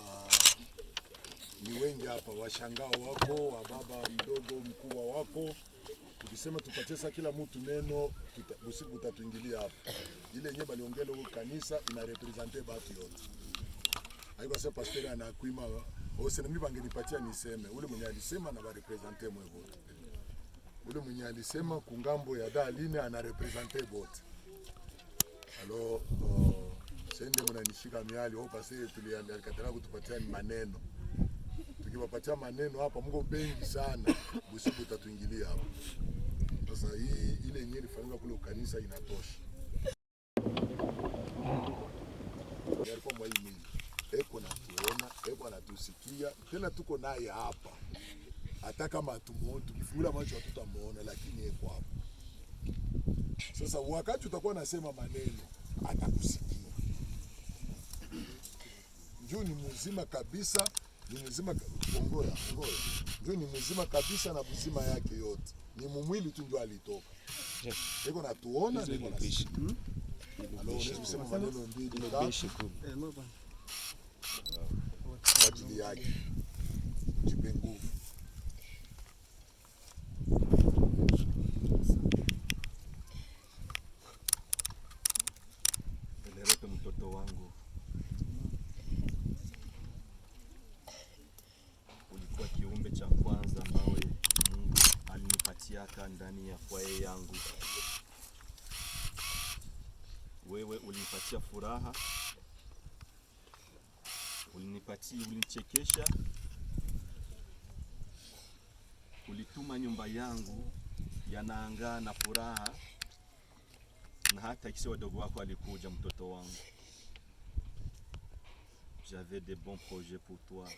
ni wengi hapa, washangao wako, wa baba mdogo mkubwa wako. Tukisema tupatie sasa kila mtu neno, usiku utatuingilia hapa. Ile yenyewe baliongea leo kanisa ina representer watu yote. Haiko sasa pastor anakuima, ose mimi bangenipatia niseme. Ule mwenye alisema na ba representer mwe wote. Ule mwenye alisema kungambo ya Daline ana representer wote. Alors sende mnanishika miali au pastor tuliangalia kutupatia maneno. Tukiwapatia maneno hapa Mungu bengi sana, usiku utatuingilia hapa. Sasa hii ile yenyewe ilifanywa kule kanisa inatosha. Yariko mwa hii eko na tuona, eko anatusikia, tena tuko naye hapa. Hata kama tumuone, tukifungula macho hatutamuona, lakini eko hapa. Sasa wakati utakuwa nasema maneno, atakusikia. Njoo ni mzima kabisa. Ni mzima ongoya. Ndio ni mzima kabisa na mzima yake yote. Ni mumwili tu ndio alitoka. Eko na tuona ndio na sisi. Alors unasema maneno mbili kwa ajili yake. Jipe nguvu. Eleweke mtoto wangu. Ulikuwa kiumbe cha kwanza ambaye Mungu alinipatiaka ndani ya kwae yangu. Wewe ulinipatia furaha, ulinichekesha, ulituma nyumba yangu yanaangaa na furaha, na hata kisi wadogo wako walikuja, mtoto wangu. J'avais de bons projets pour toi.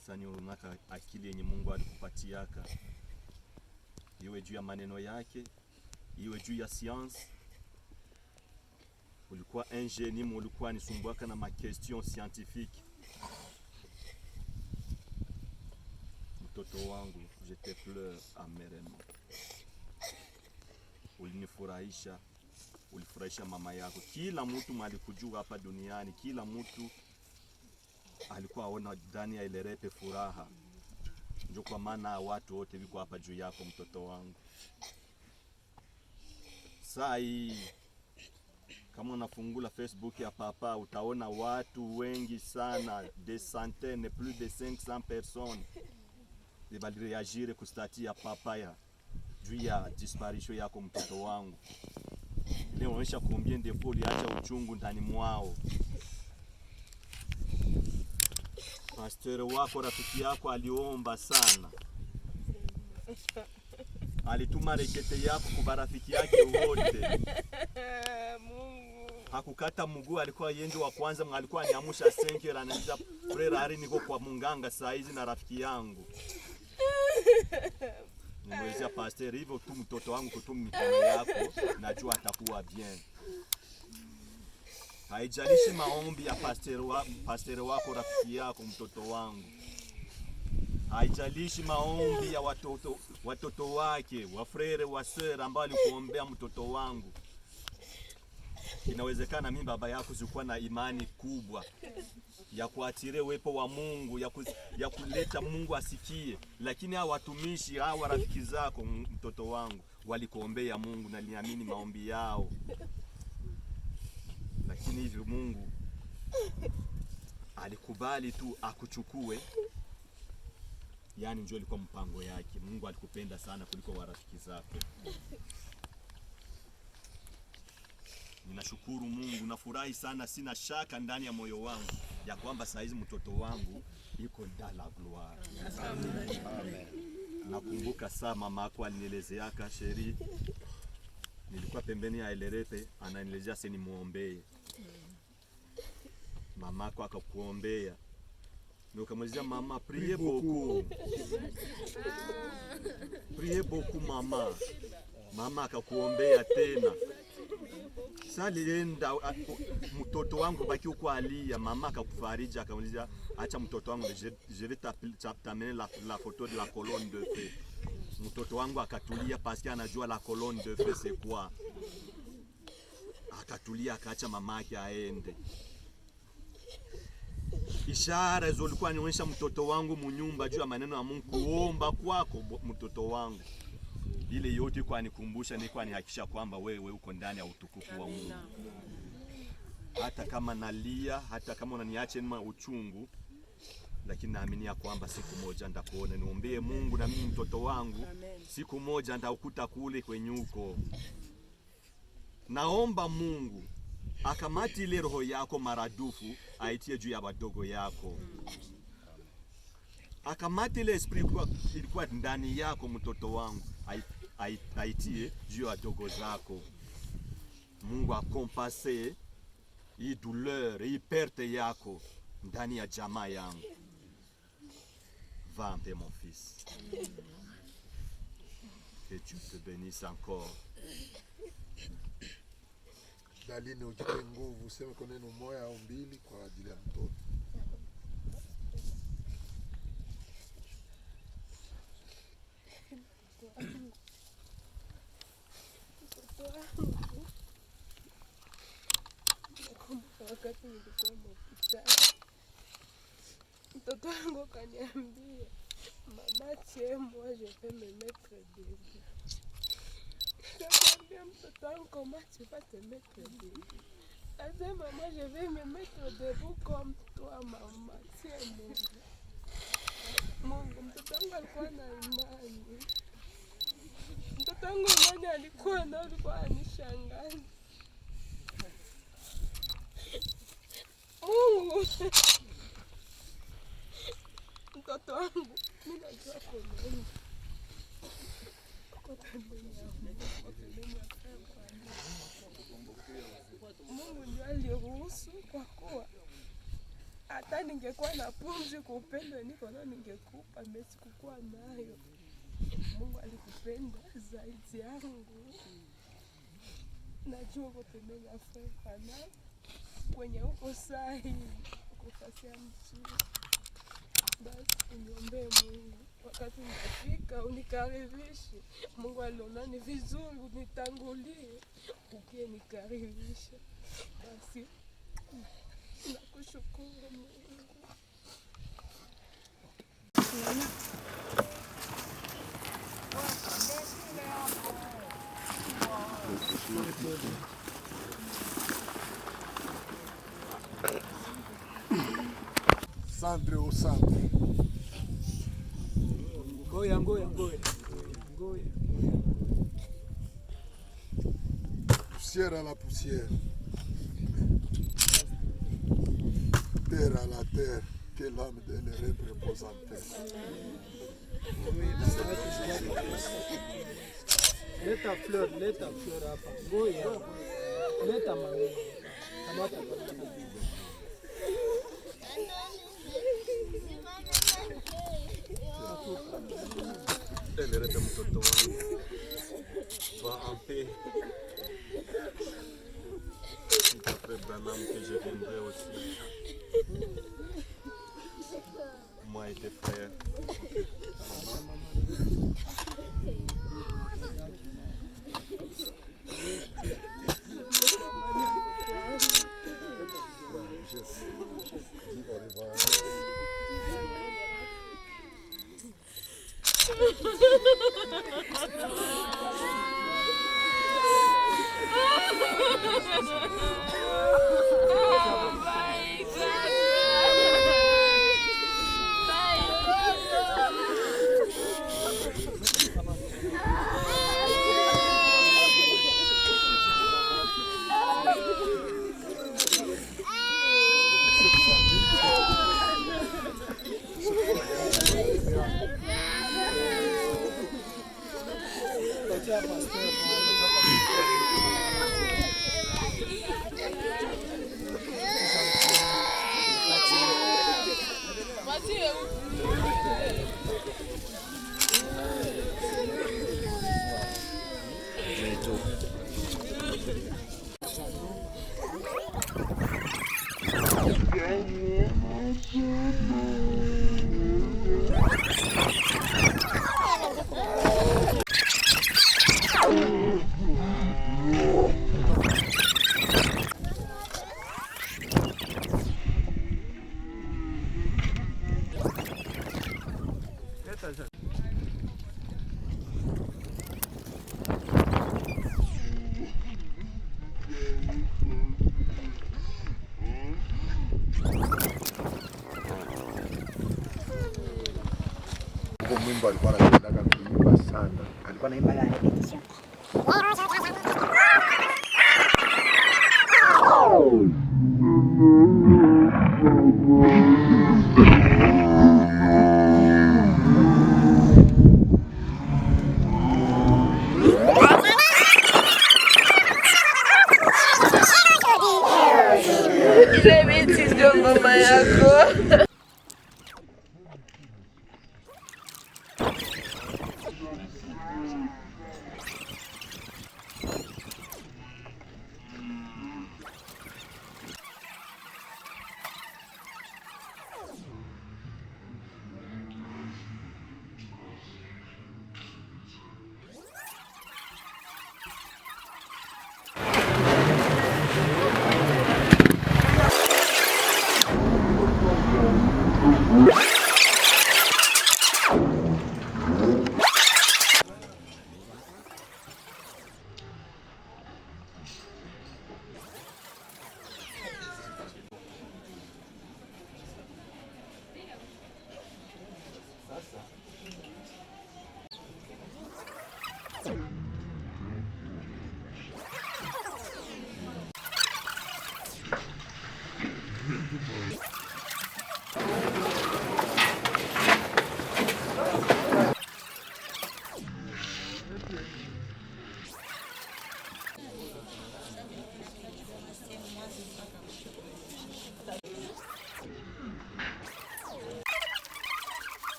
Sasa unaka akili yenye Mungu alikupatiaka, iwe juu ya maneno yake, iwe juu ya science. Ulikuwa ingénieux, ulikuwa nisumbuaka na ma question scientifique. Mtoto wangu, je te pleure amèrement. Ulinifurahisha, ulifurahisha mama yako. Kila mtu alikujua hapa duniani, kila mtu alikuwa aona ndani ya Elerepe furaha. Ndio kwa maana watu wote wiko hapa juu yako, mtoto wangu. Sai kama unafungula Facebook ya papa, utaona watu wengi sana, des centaines, plus de 500 personnes bali reagir kustati ya papa ya juu ya disparition yako, mtoto wangu. Ile unaonyesha combien de fois uliacha uchungu ndani mwao. Pastor wako, rafiki yako, aliomba sana, alituma rekete yako kwa rafiki yake wote. Hakukata mguu, alikuwa yeye wa kwanza, alikuwa aniamusha 5 ananiza frère ari niko kwa munganga saa hizi na rafiki yangu. Nimweleza pastor, hivyo tu mtoto wangu kutumu mikono yako, najua atakuwa bien. Haijalishi maombi ya pastor wako, rafiki yako, mtoto wangu. Haijalishi maombi ya watoto wake, wa frere, wa sœur ambao alikuombea mtoto wangu. Inawezekana mimi baba yako sikuwa na imani kubwa ya kuatire uwepo wa Mungu, ya kuleta Mungu asikie, lakini hao watumishi, hao rafiki zako, mtoto wangu, walikuombea Mungu na niamini maombi yao. Lakini hivyo Mungu alikubali tu akuchukue. Yani njoo ilikuwa mpango yake. Mungu alikupenda sana kuliko warafiki zako. Ninashukuru Mungu, nafurahi sana, sina shaka ndani ya moyo wangu ya kwamba saa hizi mtoto wangu yuko ndani ya gloire. Amen. Nakumbuka saa mama yako alinielezeaka, Sheri, nilikuwa pembeni ya Elerepe, ananielezea sasa nimuombee. Mama yako akakuombea. Ndio kamwelezea mama, priez beaucoup. Priez beaucoup mama. Mama akakuombea tena. Sasa lienda mtoto wangu baki huko alia, mama akakufariji, akamwelezea acha mtoto wangu, je vais t'amener la photo de la colonne de feu. Mtoto wangu akatulia parce qu'il anajua la colonne de feu c'est quoi. Akatulia, akaacha mama yake aende. Ishara zilikuwa nionyesha mtoto wangu munyumba juu ya maneno ya Mungu, kuomba kwako mtoto wangu. Ile yote kwa nikumbusha, ni kwa nihakikisha kwamba wewe uko ndani ya utukufu wa Mungu. Hata kama nalia, hata kama unaniacha nima uchungu, lakini naamini ya kwamba siku moja ndakuona. Niombee Mungu na mimi mtoto wangu, siku moja ndakukuta kule kwenye uko. Naomba Mungu akamati ile roho yako maradufu aitie juu ya wadogo yako. Akamati ile esprit ilikuwa ndani yako mtoto wangu, aitie juu ya wadogo zako. Mungu akompase hii douleur, hii perte yako ndani ya jamaa yangu. Va en paix mon fils. Que Dieu te bénisse encore. Daline, ujipe nguvu, useme kwa neno moja au mbili kwa ajili ya mtoto. Wakati nilikuwa hospitali, mtoto wangu kaniambia, mama tiens moi je vais me mettre debout. Nikamwambia mtoto wangu, comment tu vas te mettre debout? Asa maman, je vais me mettre debout comme toi maman, tiens moi. Mungu, mtoto wangu alikuwa na imani. Mtoto wangu imani alikuwa na, alikuwa anishangaza. Mungu, mtoto wangu, mimi najua kunena. Mungu ndio aliruhusu, kwa kuwa hata ningekuwa na pumzi kwa upendo niko nao ningekupa, mesi kukuwa nayo. Mungu alikupenda zaidi yangu. Najua uko pembeni ya Fana kwenye uko sahi kufasia mzuri. Basi uniombee Mungu, wakati nitafika unikaribishe. Mungu aliona ni vizuri unitangulie ukie nikaribisha. Basi nakushukuru Mungu. Centre au centre. Ngoya. Poussière à la poussière. Terre à la terre. Que l'âme de l'érèbre repose en paix. Leta fleur hapa. Ngoya. Leta maneno. Kamata. Elelete mtoto wangu. Va en paix. Après Branham que je viendrai aussi. Moi et tes frères. Mwimbo alikuwa anataka kuimba sana. Alikuwa anaimba ya repetition. Ile binti ndio mama yako.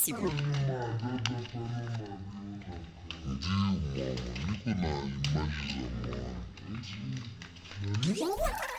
siku. Ndio mama, niko na imani za mwana.